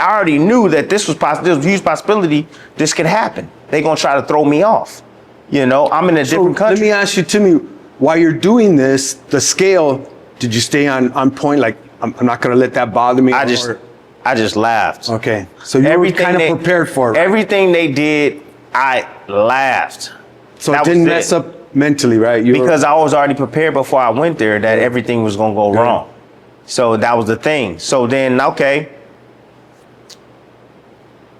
already knew that this was a huge possibility this could happen. They're gonna try to throw me off. You know, I'm in a different country. Let me ask you, Timmy, while you're doing this, the scale, did you stay on point? Like, I'm not gonna let that bother me? I just laughed. Okay, so you were kind of prepared for it. Right? Everything they did, I laughed. So That it didn't was mess up mentally, right? Because I was already prepared before I went there that everything was gonna go wrong. So that was the thing. So then, okay,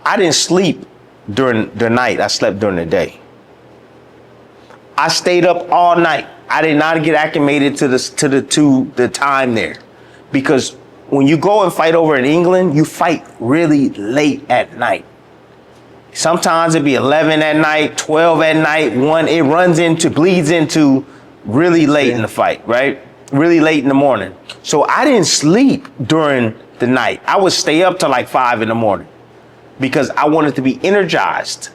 I didn't sleep during the night. I slept during the day. I stayed up all night. I did not get acclimated to the time there, because when you go and fight over in England, you fight really late at night. Sometimes it'd be 11 at night, 12 at night, 1. It bleeds into really late in the fight, right? Really late in the morning. So I didn't sleep during the night. I would stay up till like 5 in the morning because I wanted to be energized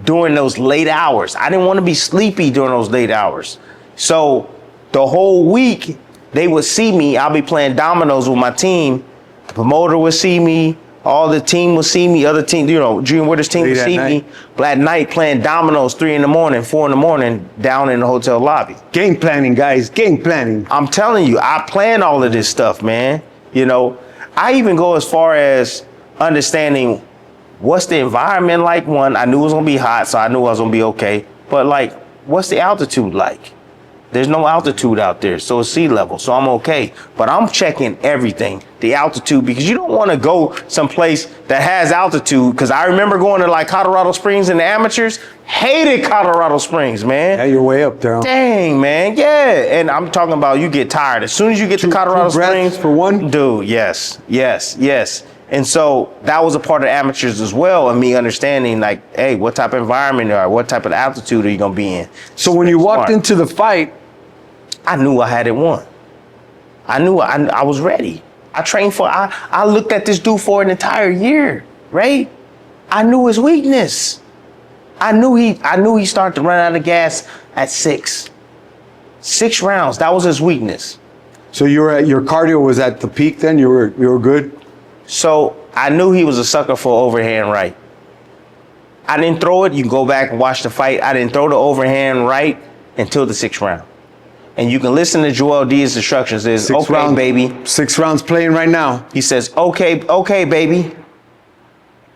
during those late hours. I didn't want to be sleepy during those late hours. So the whole week they would see me. I'll be playing dominoes with my team. The promoter would see me. All the team would see me. Other team, you know, Junior Witter's team would see me. But at night playing dominoes 3 in the morning, 4 in the morning down in the hotel lobby. Game planning, guys, game planning. I'm telling you, I plan all of this stuff, man. You know, I even go as far as understanding what's the environment like. One, I knew it was gonna be hot, so I knew I was gonna be okay. But like, what's the altitude like? There's no altitude out there, so it's sea level, so I'm okay. But I'm checking everything, the altitude, because you don't want to go someplace that has altitude. Because I remember going to like Colorado Springs in the amateurs. Hated Colorado Springs, man. Yeah, you're way up there. Huh? Dang, man, yeah. And I'm talking about you get tired as soon as you get to Colorado two breaths Springs. for one? Dude, yes. And so that was a part of amateurs as well, and me understanding like, hey, what type of environment or what type of altitude are you gonna be in? So when you walked into the fight, I knew I had it won. I knew I was ready. I trained for, I looked at this dude for an entire year, right? I knew his weakness. I knew he started to run out of gas at 6. 6 rounds, that was his weakness. so your cardio was at the peak then? You were good? So I knew he was a sucker for overhand right. I didn't throw it. You can go back and watch the fight. I didn't throw the overhand right until the 6th round. And you can listen to Joel Diaz's instructions. Is okay, rounds, baby. 6 rounds playing right now. He says, okay, baby.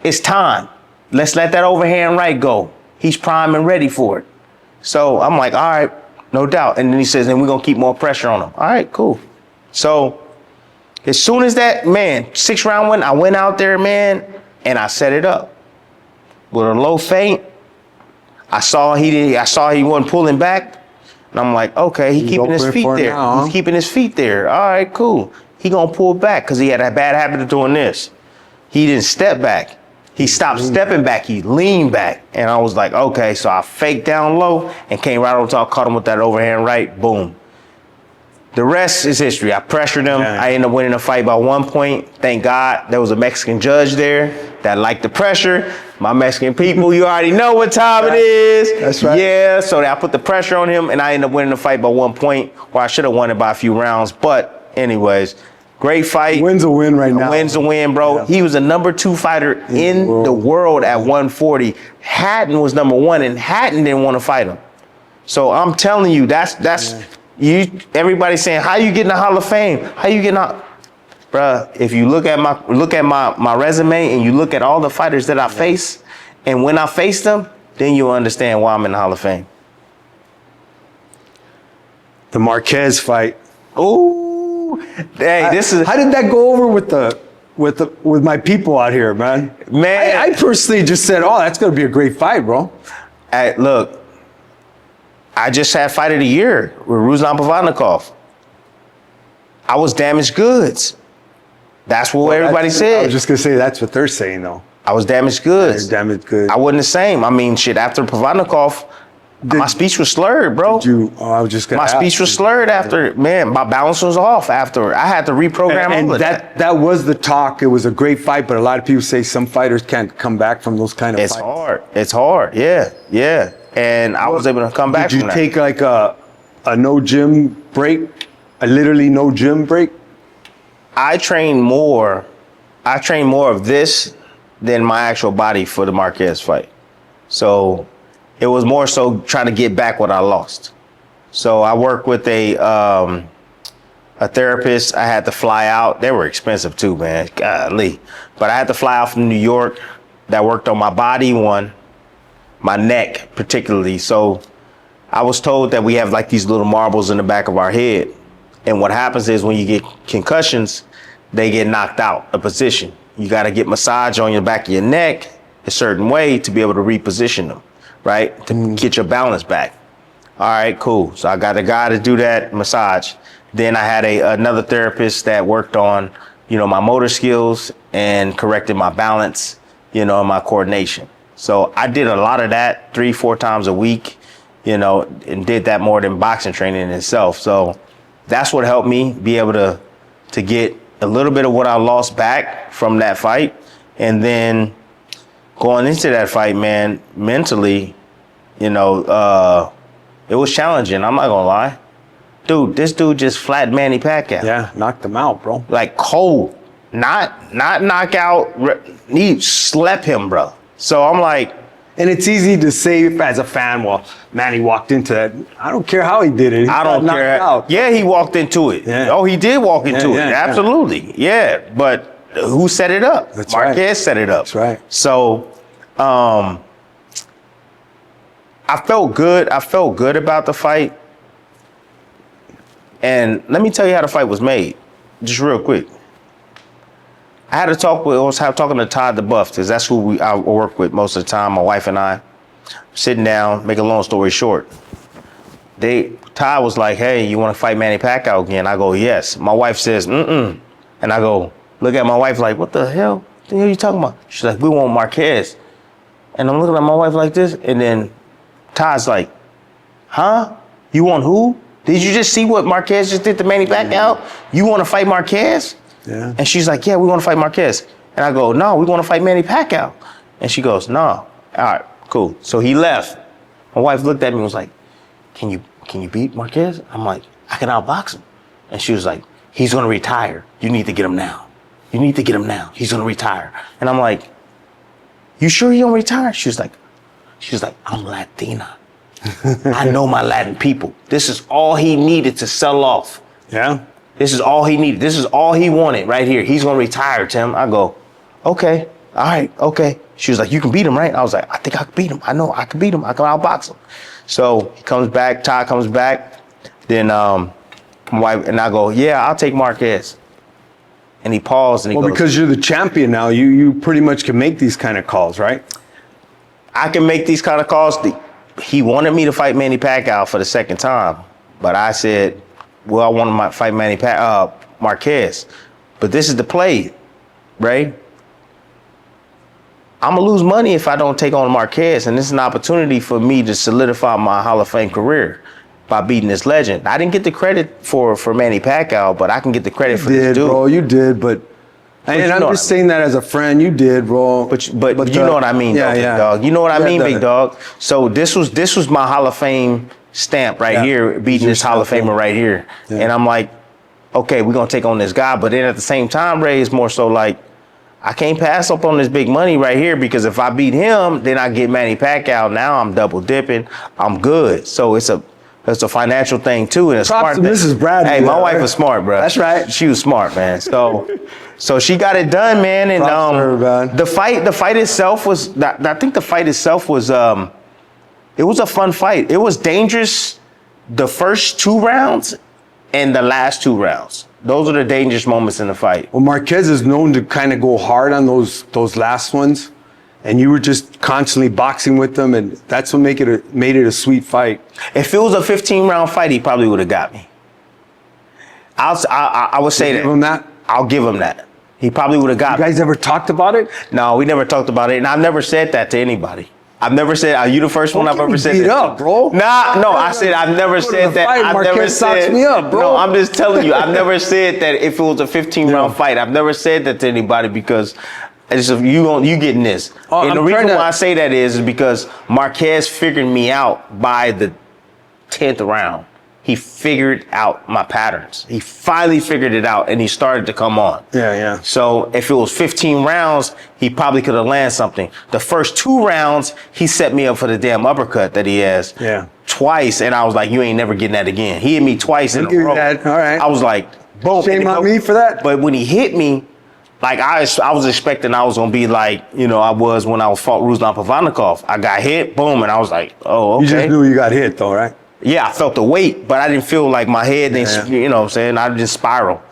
It's time. Let's let that overhand right go. He's prime and ready for it. So I'm like, all right, no doubt. And then he says, and we're going to keep more pressure on him. All right, cool. So as soon as that, man, 6th round went, I went out there, man, and I set it up. With a low feint, I saw he wasn't pulling back. And I'm like, okay, he's keeping his feet there. Now, huh? He's keeping his feet there. All right, cool. He gonna pull back because he had a bad habit of doing this. He didn't step back. He stopped stepping back. He leaned back. And I was like, okay. So I faked down low and came right over top, caught him with that overhand right. Boom. The rest is history. I pressured him. Yeah. I ended up winning the fight by 1 point. Thank God there was a Mexican judge there that liked the pressure. My Mexican people, you already know what time it is. That's right. Yeah, so I put the pressure on him and I ended up winning the fight by 1 point, or I should have won it by a few rounds. But anyways, great fight. Win's a win right now. Win's a win, bro. Yeah. He was the number 2 fighter in the world at 140. Hatton was number 1 and Hatton didn't want to fight him. So I'm telling you, that's you. Everybody's saying, how you get in the Hall of Fame? How you getting out? Bruh, if you look at my resume and you look at all the fighters that I face, and when I faced them, then you'll understand why I'm in the Hall of Fame. The Marquez fight. Ooh, hey, this is How did that go over with my people out here, man? Man. I personally just said, "Oh, that's gonna be a great fight, bro." Hey, look, I just had fight of the year with Ruslan Provodnikov. I was damaged goods. That's what everybody I said. was just gonna say that's what they're saying, though. I was damaged goods. Damn it, good. I wasn't the same. I mean, shit, after Provodnikov, my speech was slurred, bro. I was just gonna. My speech was slurred after, man, my balance was off after. I had to reprogram And all of that. that was the talk. It was a great fight, but a lot of people say some fighters can't come back from those kind of It's fights. hard. It's hard. Yeah, yeah. And I was able to come back Did from you that. take like a no gym break? A literally no gym break? I trained more of this than my actual body for the Marquez fight. So it was more so trying to get back what I lost. So I worked with a therapist. I had to fly out. They were expensive too, man. Golly. But I had to fly out from New York. That worked on my body one, my neck particularly. So I was told that we have like these little marbles in the back of our head. And what happens is when you get concussions, they get knocked out of position. You got to get massage on your back of your neck a certain way to be able to reposition them, right? To get your balance back. All right, cool. So I got a guy to do that massage. Then I had another therapist that worked on, my motor skills and corrected my balance, and my coordination. So I did a lot of that 3-4 times a week, and did that more than boxing training in itself. So that's what helped me be able to get a little bit of what I lost back from that fight. And then going into that fight, man, mentally, it was challenging. I'm not gonna lie. Dude, this dude just flattened Manny Pacquiao. Yeah, knocked them out, bro. Like cold. Not knockout. He slept him, bro. So I'm like, And it's easy to say as a fan, well, man, he walked into that. I don't care how he did it. He I got don't knocked care. out. Yeah, he walked into it. Yeah. Oh, he did walk into Yeah, it. yeah. Absolutely. Yeah. But who set it up? That's Marquez right. set it up. That's right. So I felt good. I felt good about the fight. And let me tell you how the fight was made, just real quick. I had to talking to Todd the Buff, because that's who I work with most of the time, my wife and I. Sitting down, make a long story short. Todd was like, hey, you want to fight Manny Pacquiao again? I go, yes. My wife says, mm-mm. And I go, look at my wife like, what the hell? What the hell are you talking about? She's like, we want Marquez. And I'm looking at my wife like this, and then Todd's like, huh? You want who? Did you just see what Marquez just did to Manny Pacquiao? You want to fight Marquez? Yeah. And she's like, yeah, we want to fight Marquez. And I go, no, we want to fight Manny Pacquiao. And she goes, no. All right, cool. So he left. My wife looked at me and was like, can you beat Marquez? I'm like, I can outbox him. And she was like, he's going to retire. You need to get him now. You need to get him now. He's going to retire. And I'm like, you sure he don't retire? She was like, I'm Latina. I know my Latin people. This is all he needed to sell off. Yeah. This is all he needed. This is all he wanted right here. He's going to retire, Tim. I go, okay. All right. Okay. She was like, you can beat him, right? I was like, I think I can beat him. I know I can beat him. I can outbox him. So he comes back. Todd comes back. Then my wife and I go, yeah, I'll take Marquez. And he paused and he goes, Because you're the champion now, you pretty much can make these kind of calls, right? I can make these kind of calls. He wanted me to fight Manny Pacquiao for the second time. But I said, well, I want to fight Marquez. But this is the play, right? I'm going to lose money if I don't take on Marquez. And this is an opportunity for me to solidify my Hall of Fame career by beating this legend. I didn't get the credit for Manny Pacquiao, but I can get the credit for this dude. Bro, you did, but and I'm just saying that as a friend, you did, bro. But you know what I mean, though, big dog. You know what I mean, big dog. So this was my Hall of Fame stamp right here, beating this Hall of Famer right here. Yeah. And I'm like, okay, we're gonna take on this guy. But then at the same time, Ray, is more so like, I can't pass up on this big money right here, because if I beat him, then I get Manny Pacquiao. Now I'm double dipping. I'm good. So it's a financial thing too, and a smart thing. Mrs. Bradley. Hey, my wife was smart, bro. That's right. She was smart, man. So she got it done, man. And her, man. the fight itself was. I think the fight itself was It was a fun fight. It was dangerous the first 2 rounds and the last 2 rounds. Those are the dangerous moments in the fight. Well, Marquez is known to kind of go hard on those last ones, and you were just constantly boxing with them, and that's what made it a sweet fight. If it was a 15-round fight, he probably would have got me. I would say Give him that? I'll give him that. He probably would have got You me. guys ever talked about it? No, we never talked about it, and I've never said that to anybody. I've never said, are you the first one I've ever said beat that to? up, bro. Nah, no, I said I've never Go to said the that. fight, I've Marquez never socks said, me up, bro. No, I'm just telling you, I've never said that if it was a 15-round fight. I've never said that to anybody because it's just, you getting this. Oh, and the I'm reason trying to- why I say that is because Marquez figured me out by the 10th round. He figured out my patterns. He finally figured it out, and he started to come on. Yeah. So if it was 15 rounds, he probably could have landed something. The first 2 rounds, he set me up for the damn uppercut that he has. Yeah. Twice, and I was like, you ain't never getting that again. He hit me twice in I'll give a you row. that. All right. I was like, boom. Shame And on me for that. But when he hit me, like I was expecting I was gonna be like, I was when I fought Ruslan Provodnikov. I got hit, boom, and I was like, oh, okay. You just knew you got hit, though, right? Yeah, I felt the weight, but I didn't feel like my head didn't, you know what I'm saying? I didn't spiral.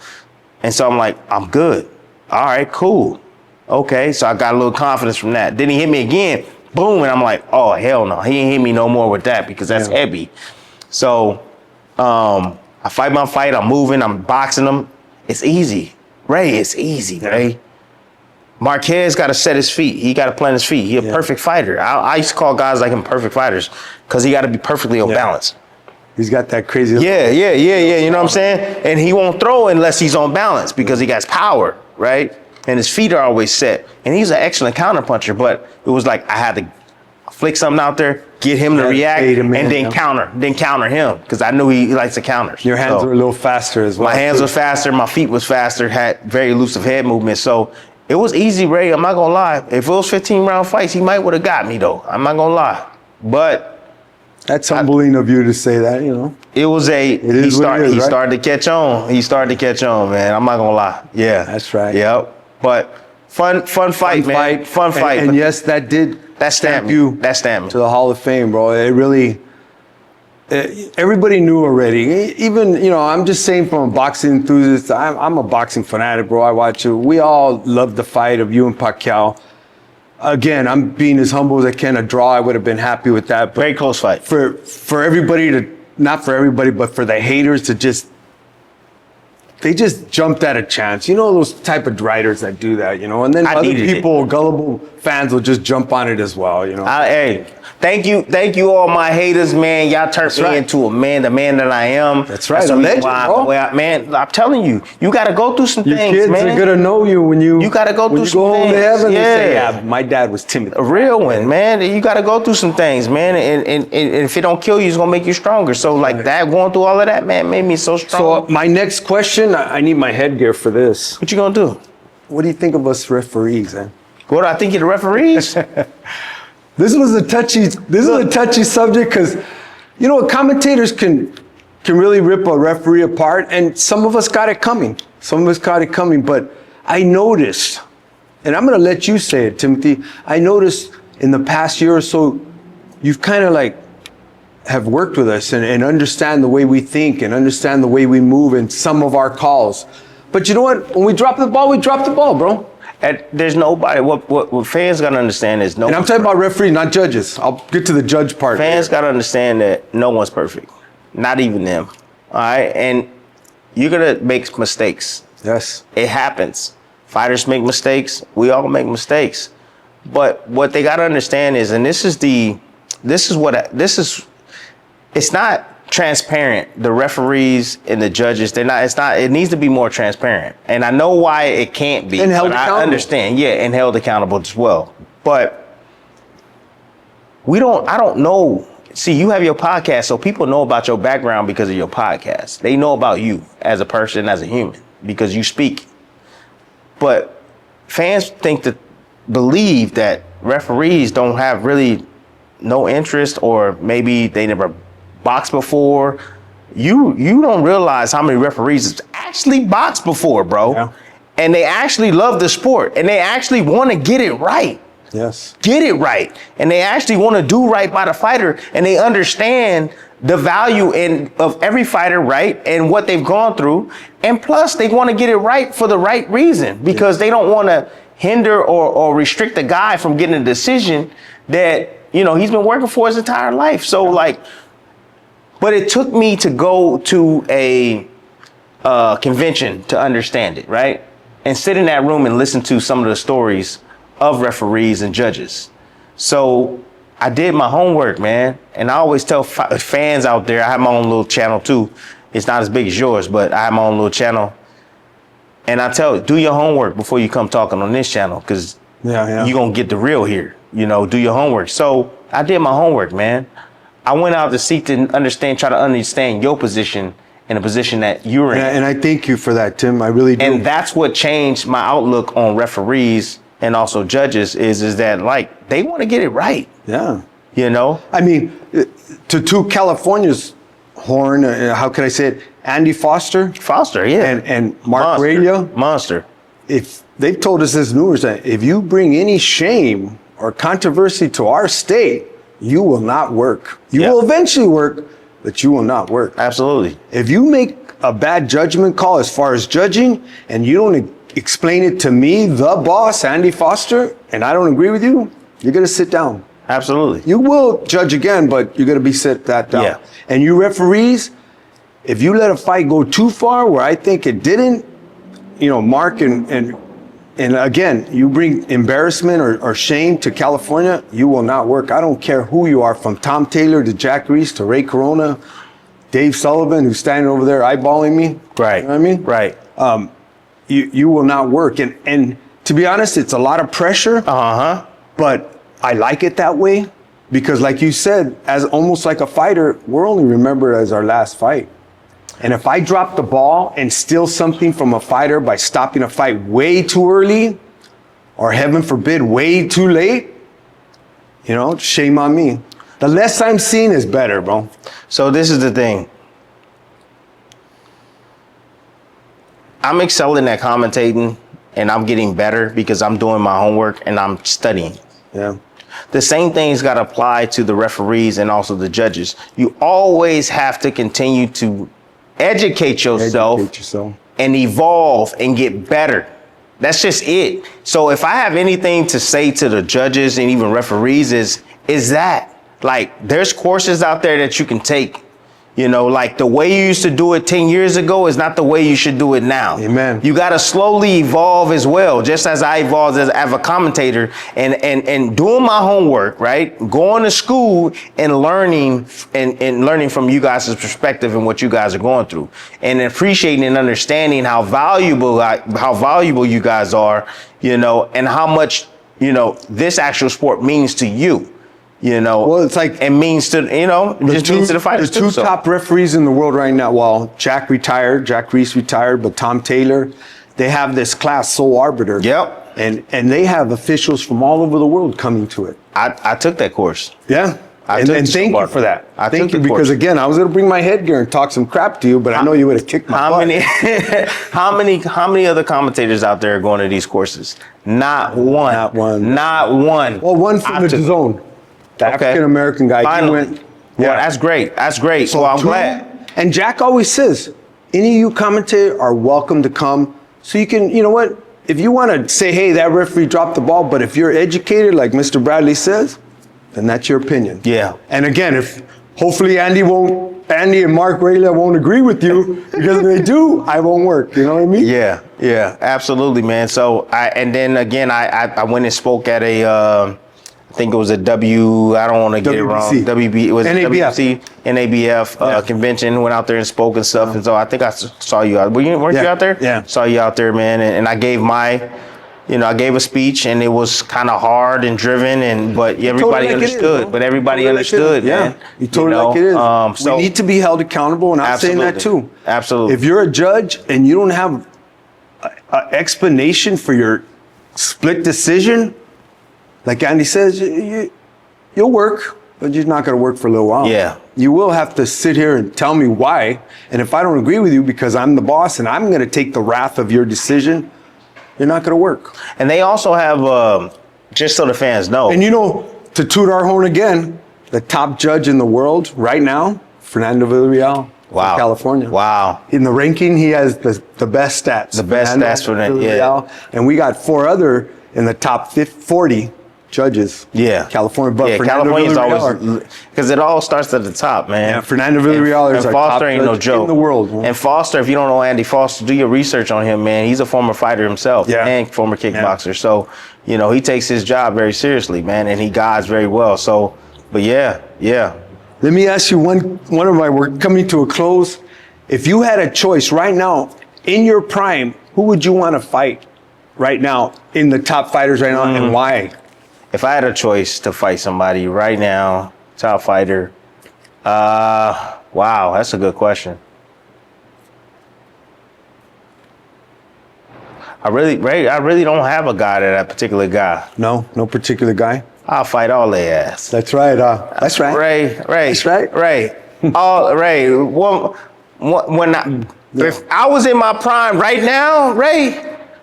And so I'm like, I'm good. All right, cool. Okay, so I got a little confidence from that. Then he hit me again, boom, and I'm like, oh, hell no. He ain't hit me no more with that because that's heavy. So I fight my fight, I'm moving, I'm boxing him. It's easy. Ray, it's easy, Ray. Marquez got to set his feet. He got to plant his feet. He a perfect fighter. I used to call guys like him perfect fighters because he got to be perfectly on balance. He's got that crazy. Yeah. You know what I'm saying? And he won't throw unless he's on balance because he got power, right? And his feet are always set. And he's an excellent counterpuncher, but it was like I had to flick something out there, get him to react, fade him and in, then counter him because I knew he likes the counters. Your hands So were a little faster as well. my hands too. were faster, my feet was faster, had very elusive head movement. So it was easy, Ray. I'm not gonna lie. If it was 15-round fights, he might would have got me though. I'm not gonna lie. But That's humbling of you to say that, it was is what it is, he right? started to catch on. He started to catch on, man. I'm not gonna lie. Yeah. That's right. Yep. But fun fight, man. Fun fight. And yes, that did that stamped you me. That stamped me. to the Hall of Fame, bro. It really, everybody knew already. Even, I'm just saying from a boxing enthusiast, I'm a boxing fanatic, bro. I watch it. We all love the fight of you and Pacquiao. Again, I'm being as humble as I can. A draw, I would have been happy with that. But Very close fight. for everybody to, not for everybody, but for the haters to they just jumped at a chance. Those type of writers that do that, and then I other needed people, gullible fans will just jump on it as well, Hey, thank you all my haters, man. Y'all turned me right. into the man that I am. That's right, the a reason legend, why bro. man, I'm telling you, you got to go through some Your things, kids man. are gonna know you when you gotta go when through you some go home to things. heaven. They say, Yeah. yeah, my dad was Timothy. A real one, man. You got to go through some things, man. And if it don't kill you, it's going to make you stronger. So like that, going through all of that, man, made me so strong. So my next question, I need my headgear for this. What you going to do? What do you think of us referees, man? What do I think of the referees? This is a touchy subject because, commentators can really rip a referee apart, and some of us got it coming. But I noticed, and I'm going to let you say it, Timothy. I noticed in the past year or so, you've kind of like have worked with us and understand the way we think and understand the way we move in some of our calls. But you know what? When we drop the ball, we drop the ball, bro. And there's nobody. What fans got to understand is no. And I'm talking about referees, not judges. I'll get to the judge part. Fans got to understand that no one's perfect, not even them. All right, and you're gonna make mistakes. Yes. It happens. Fighters make mistakes. We all make mistakes. But what they got to understand is, and it's not transparent. The referees and the judges, it needs to be more transparent. And I know why it can't be. And held but accountable. I understand. Yeah, and held accountable as well. But I don't know. See, you have your podcast, so people know about your background because of your podcast. They know about you as a person, as a human, because you speak. But fans believe that referees don't have really no interest, or maybe they never boxed before. You don't realize how many referees have actually boxed before, bro. Yeah. And they actually love the sport, and they actually want to get it right. Yes. get it right. And they actually want to do right by the fighter, and they understand the value of every fighter, right? And what they've gone through. And plus they want to get it right for the right reason, because they don't want to hinder or restrict the guy from getting a decision that, you know, he's been working for his entire life. So like, but it took me to go to a convention to understand it, right? And sit in that room and listen to some of the stories of referees and judges. So I did my homework, man. And I always tell fans out there, I have my own little channel too. It's not as big as yours, but I have my own little channel. And I tell you, do your homework before you come talking on this channel, because you're going to get the real here. You know, do your homework. So I did my homework, man. I went out to seek to understand, try to understand your position in a position that you're in. And I thank you for that, Tim. I really do. And that's what changed my outlook on referees and also judges is that, like, they want to get it right. Yeah. You know? I mean, to California's horn, how can I say it? Andy Foster. Foster, yeah. And Mark Raylia. Monster. If they've told us as News that if you bring any shame or controversy to our state, you will not work. You will eventually work, but you will not work. Absolutely. If you make a bad judgment call as far as judging and you don't explain it to me, the boss, Andy Foster, and I don't agree with you, you're going to sit down. Absolutely. You will judge again, but you're going to be sit that down. Yeah. And you referees, if you let a fight go too far where I think it didn't, you know, Mark and again, you bring embarrassment or shame to California, you will not work. I don't care who you are, from Tom Taylor to Jack Reese to Ray Corona, Dave Sullivan, who's standing over there eyeballing me. Right. You know what I mean? Right. You will not work. And to be honest, it's a lot of pressure. But I like it that way because, like you said, as almost like a fighter, we're only remembered as our last fight. And if I drop the ball and steal something from a fighter by stopping a fight way too early, or heaven forbid, way too late, you know, shame on me. The less I'm seen is better, bro. So this is the thing. I'm excelling at commentating, and I'm getting better because I'm doing my homework and I'm studying. Yeah. The same thing's got to apply to the referees and also the judges. You always have to continue to educate yourself and evolve and get better. That's just it. So if I have anything to say to the judges and even referees is that, like, there's courses out there that you can take. You know, like the way you used to do it 10 years ago is not the way you should do it now. Amen. You got to slowly evolve as well, just as I evolved as a commentator and doing my homework, right? Going to school and learning learning from you guys' perspective and what you guys are going through, and appreciating and understanding how valuable you guys are, you know, and how much, you know, this actual sport means to you. You know, well, it's like it means to, you know, it just means to the fighters. The two top referees in the world right now. Well, Jack Reese retired, but Tom Taylor, they have this class, sole arbiter. Yep. And they have officials from all over the world coming to it. I took that course. Yeah. And thank you for that. Thank you, because again, I was going to bring my headgear and talk some crap to you, but I know you would have kicked my butt. How many other commentators out there are going to these courses? Not one. Not one. Not one. Well, one from the zone. The African-American guy. Finally. Went, yeah, well, that's great. That's great. So I'm glad. And Jack always says, any of you commentators are welcome to come. So you can, you know what? If you want to say, hey, that referee dropped the ball, but if you're educated, like Mr. Bradley says, then that's your opinion. Yeah. And again, if hopefully Andy and Mark Raylia won't agree with you, because if they do, I won't work. You know what I mean? Yeah, yeah, absolutely, man. So I went and spoke at a, I think it was a I don't want to get it wrong. WB, it was NABF. NABF convention. Went out there and spoke and stuff. And so I think I saw you out. Weren't you out there? Yeah. Saw you out there, man. And I gave I gave a speech, and it was kind of hard and driven, but everybody understood. But everybody understood, man. You told it like it is. We need to be held accountable, and I'm saying that too. Absolutely. If you're a judge and you don't have an explanation for your split decision, like Andy says, you'll work, but you're not going to work for a little while. Yeah. You will have to sit here and tell me why. And if I don't agree with you because I'm the boss and I'm going to take the wrath of your decision, you're not going to work. And they also have Just so the fans know. And you know, to toot our horn again, the top judge in the world right now, Fernando Villarreal. Wow. From California. Wow. In the ranking, he has the best stats. The best stats for that, Villarreal. And we got 4 other in the top 40 judges. Yeah. California. But Yeah, Fernando California's Villarreal, always, because it all starts at the top, man. Yeah, Fernando Villarreal and is our top Foster ain't no judge joke in the world. Man. And Foster, if you don't know Andy Foster, do your research on him, man. He's a former fighter himself and former kickboxer. So, you know, he takes his job very seriously, man, and he guides very well. So, but yeah. Let me ask you we're coming to a close. If you had a choice right now, in your prime, who would you want to fight right now in the top fighters right now, and why? If I had a choice to fight somebody right now, top fighter, wow, that's a good question. I really don't have a guy that particular guy. No particular guy. I'll fight all their ass. That's right. That's right. Ray. That's right. Ray. Ray. If I was in my prime right now, Ray,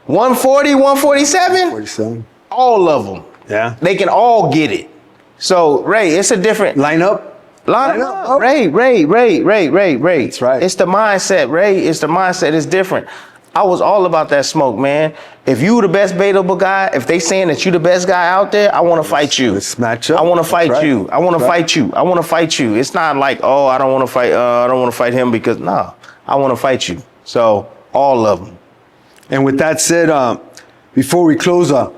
140, 147, 47. all of them. Yeah. They can all get it. So, Ray, it's a different Line up. line up. Ray. That's right. It's the mindset, Ray. It's the mindset. It's different. I was all about that smoke, man. If you the best baitable guy, if they saying that you the best guy out there, I want to fight you. Let's match up. I want to fight right. you. I want to fight you. I want to fight you. It's not like, oh, I don't want to fight. I don't want to fight him because I want to fight you. So all of them. And with that said, before we close up,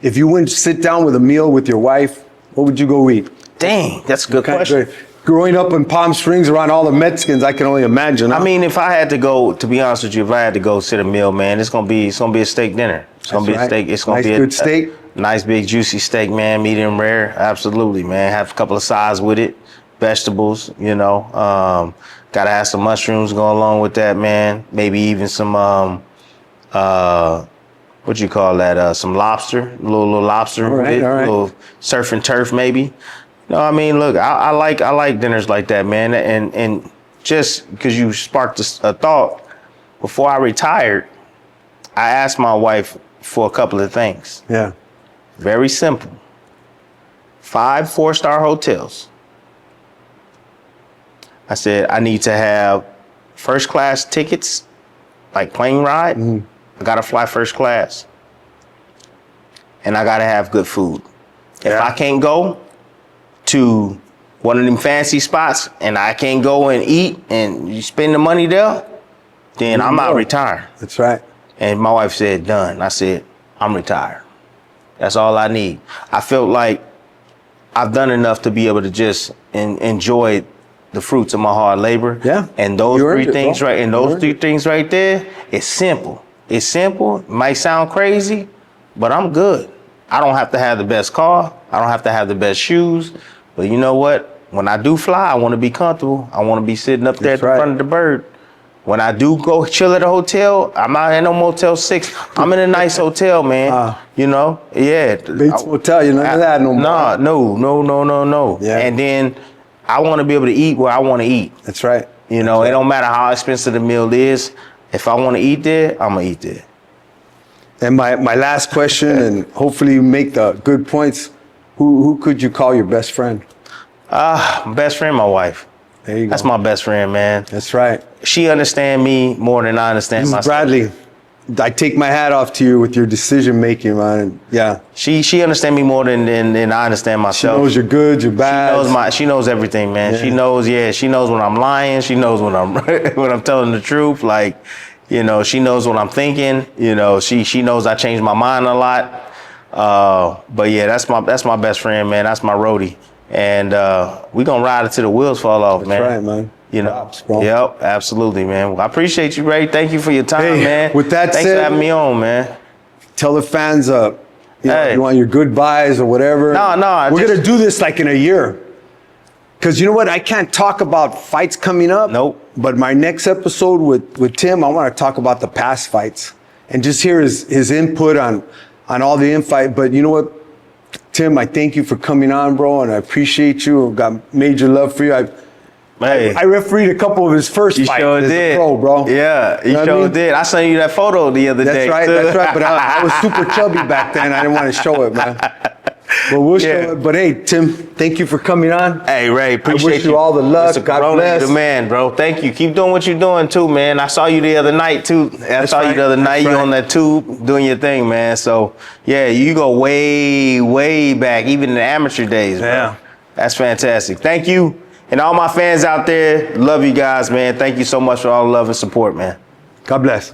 if you went to sit down with a meal with your wife, what would you go eat? Dang, that's a good Kind of question. great. Growing up in Palm Springs around all the Mexicans, I can only imagine. I mean, if I had to go, to be honest with you, if I had to go sit a meal, man, it's gonna be a steak dinner. It's gonna be a steak. It's gonna nice, be good steak. Nice big juicy steak, man, medium rare. Absolutely, man. Have a couple of sides with it, vegetables. You know, gotta have some mushrooms go along with that, man. Maybe even some what you call that? Some lobster, a little lobster, all right. little surf and turf, maybe. No, I mean, look, I like dinners like that, man. And just because you sparked a thought, before I retired, I asked my wife for a couple of things. Yeah. Very simple. 5 4-star hotels. I said, I need to have first class tickets, like plane ride. I gotta fly first class. And I gotta have good food. If I can't go to one of them fancy spots and I can't go and eat and you spend the money there, then I'm out retired. That's right. And my wife said, done. I said, I'm retired. That's all I need. I felt like I've done enough to be able to just enjoy the fruits of my hard labor. Yeah. And those You earned three it, things bro. right, and those 3 things right there, it's simple. It's simple. It might sound crazy, but I'm good. I don't have to have the best car. I don't have to have the best shoes. But you know what? When I do fly, I want to be comfortable. I want to be sitting up there at the front of the bird. When I do go chill at a hotel, I'm not in no Motel 6. I'm in a nice hotel, man. You know? Yeah. Bates Motel, you none of that no more. No. Yeah. And then I want to be able to eat where I want to eat. That's right. You know, it don't matter how expensive the meal is. If I want to eat there, I'm going to eat there. And my last question, and hopefully you make the good points. Who could you call your best friend? My best friend, my wife. There you go. That's my best friend, man. That's right. She understands me more than I understand Mrs. myself. Bradley, I take my hat off to you with your decision making, man. Yeah. She understands me more than I understand She myself. knows your good, your bad. She knows everything, man. Yeah. She knows when I'm lying. She knows when I'm when I'm telling the truth. Like, you know, she knows what I'm thinking. You know, she knows I change my mind a lot. But yeah, that's my best friend, man. That's my roadie. And we gonna ride it till the wheels fall off, man. That's right, man. You know, Props, bro. yep, absolutely, man. Well, I appreciate you, Ray. Thank you for your time, Hey, man. with that Thanks said- for having me on, man. Tell the fans, you Hey. want your goodbyes or whatever. No, We're going to do this like in a year. Because you know what? I can't talk about fights coming up. Nope. But my next episode with Tim, I want to talk about the past fights and just hear his input on all the infight. But you know what, Tim, I thank you for coming on, bro, and I appreciate you. I've got major love for you. Hey. I refereed a couple of his first You fights sure as did. a pro, bro. Yeah, you know what I sure mean? did. I sent you that photo the other day. That's right, too. that's right. But I was super chubby back then. I didn't want to show it, man. But we'll Yeah. show it. But hey, Tim, thank you for coming on. Hey, Ray, appreciate I wish you all the luck. Mr. God Corona, bless. you the man, bro. Thank you. Keep doing what you're doing too, man. I saw you the other night too. I saw you right. the other night. That's You right. on that tube doing your thing, man. So yeah, you go way, way back, even in the amateur days, bro. Yeah. That's fantastic. Thank you. And all my fans out there, love you guys, man. Thank you so much for all the love and support, man. God bless.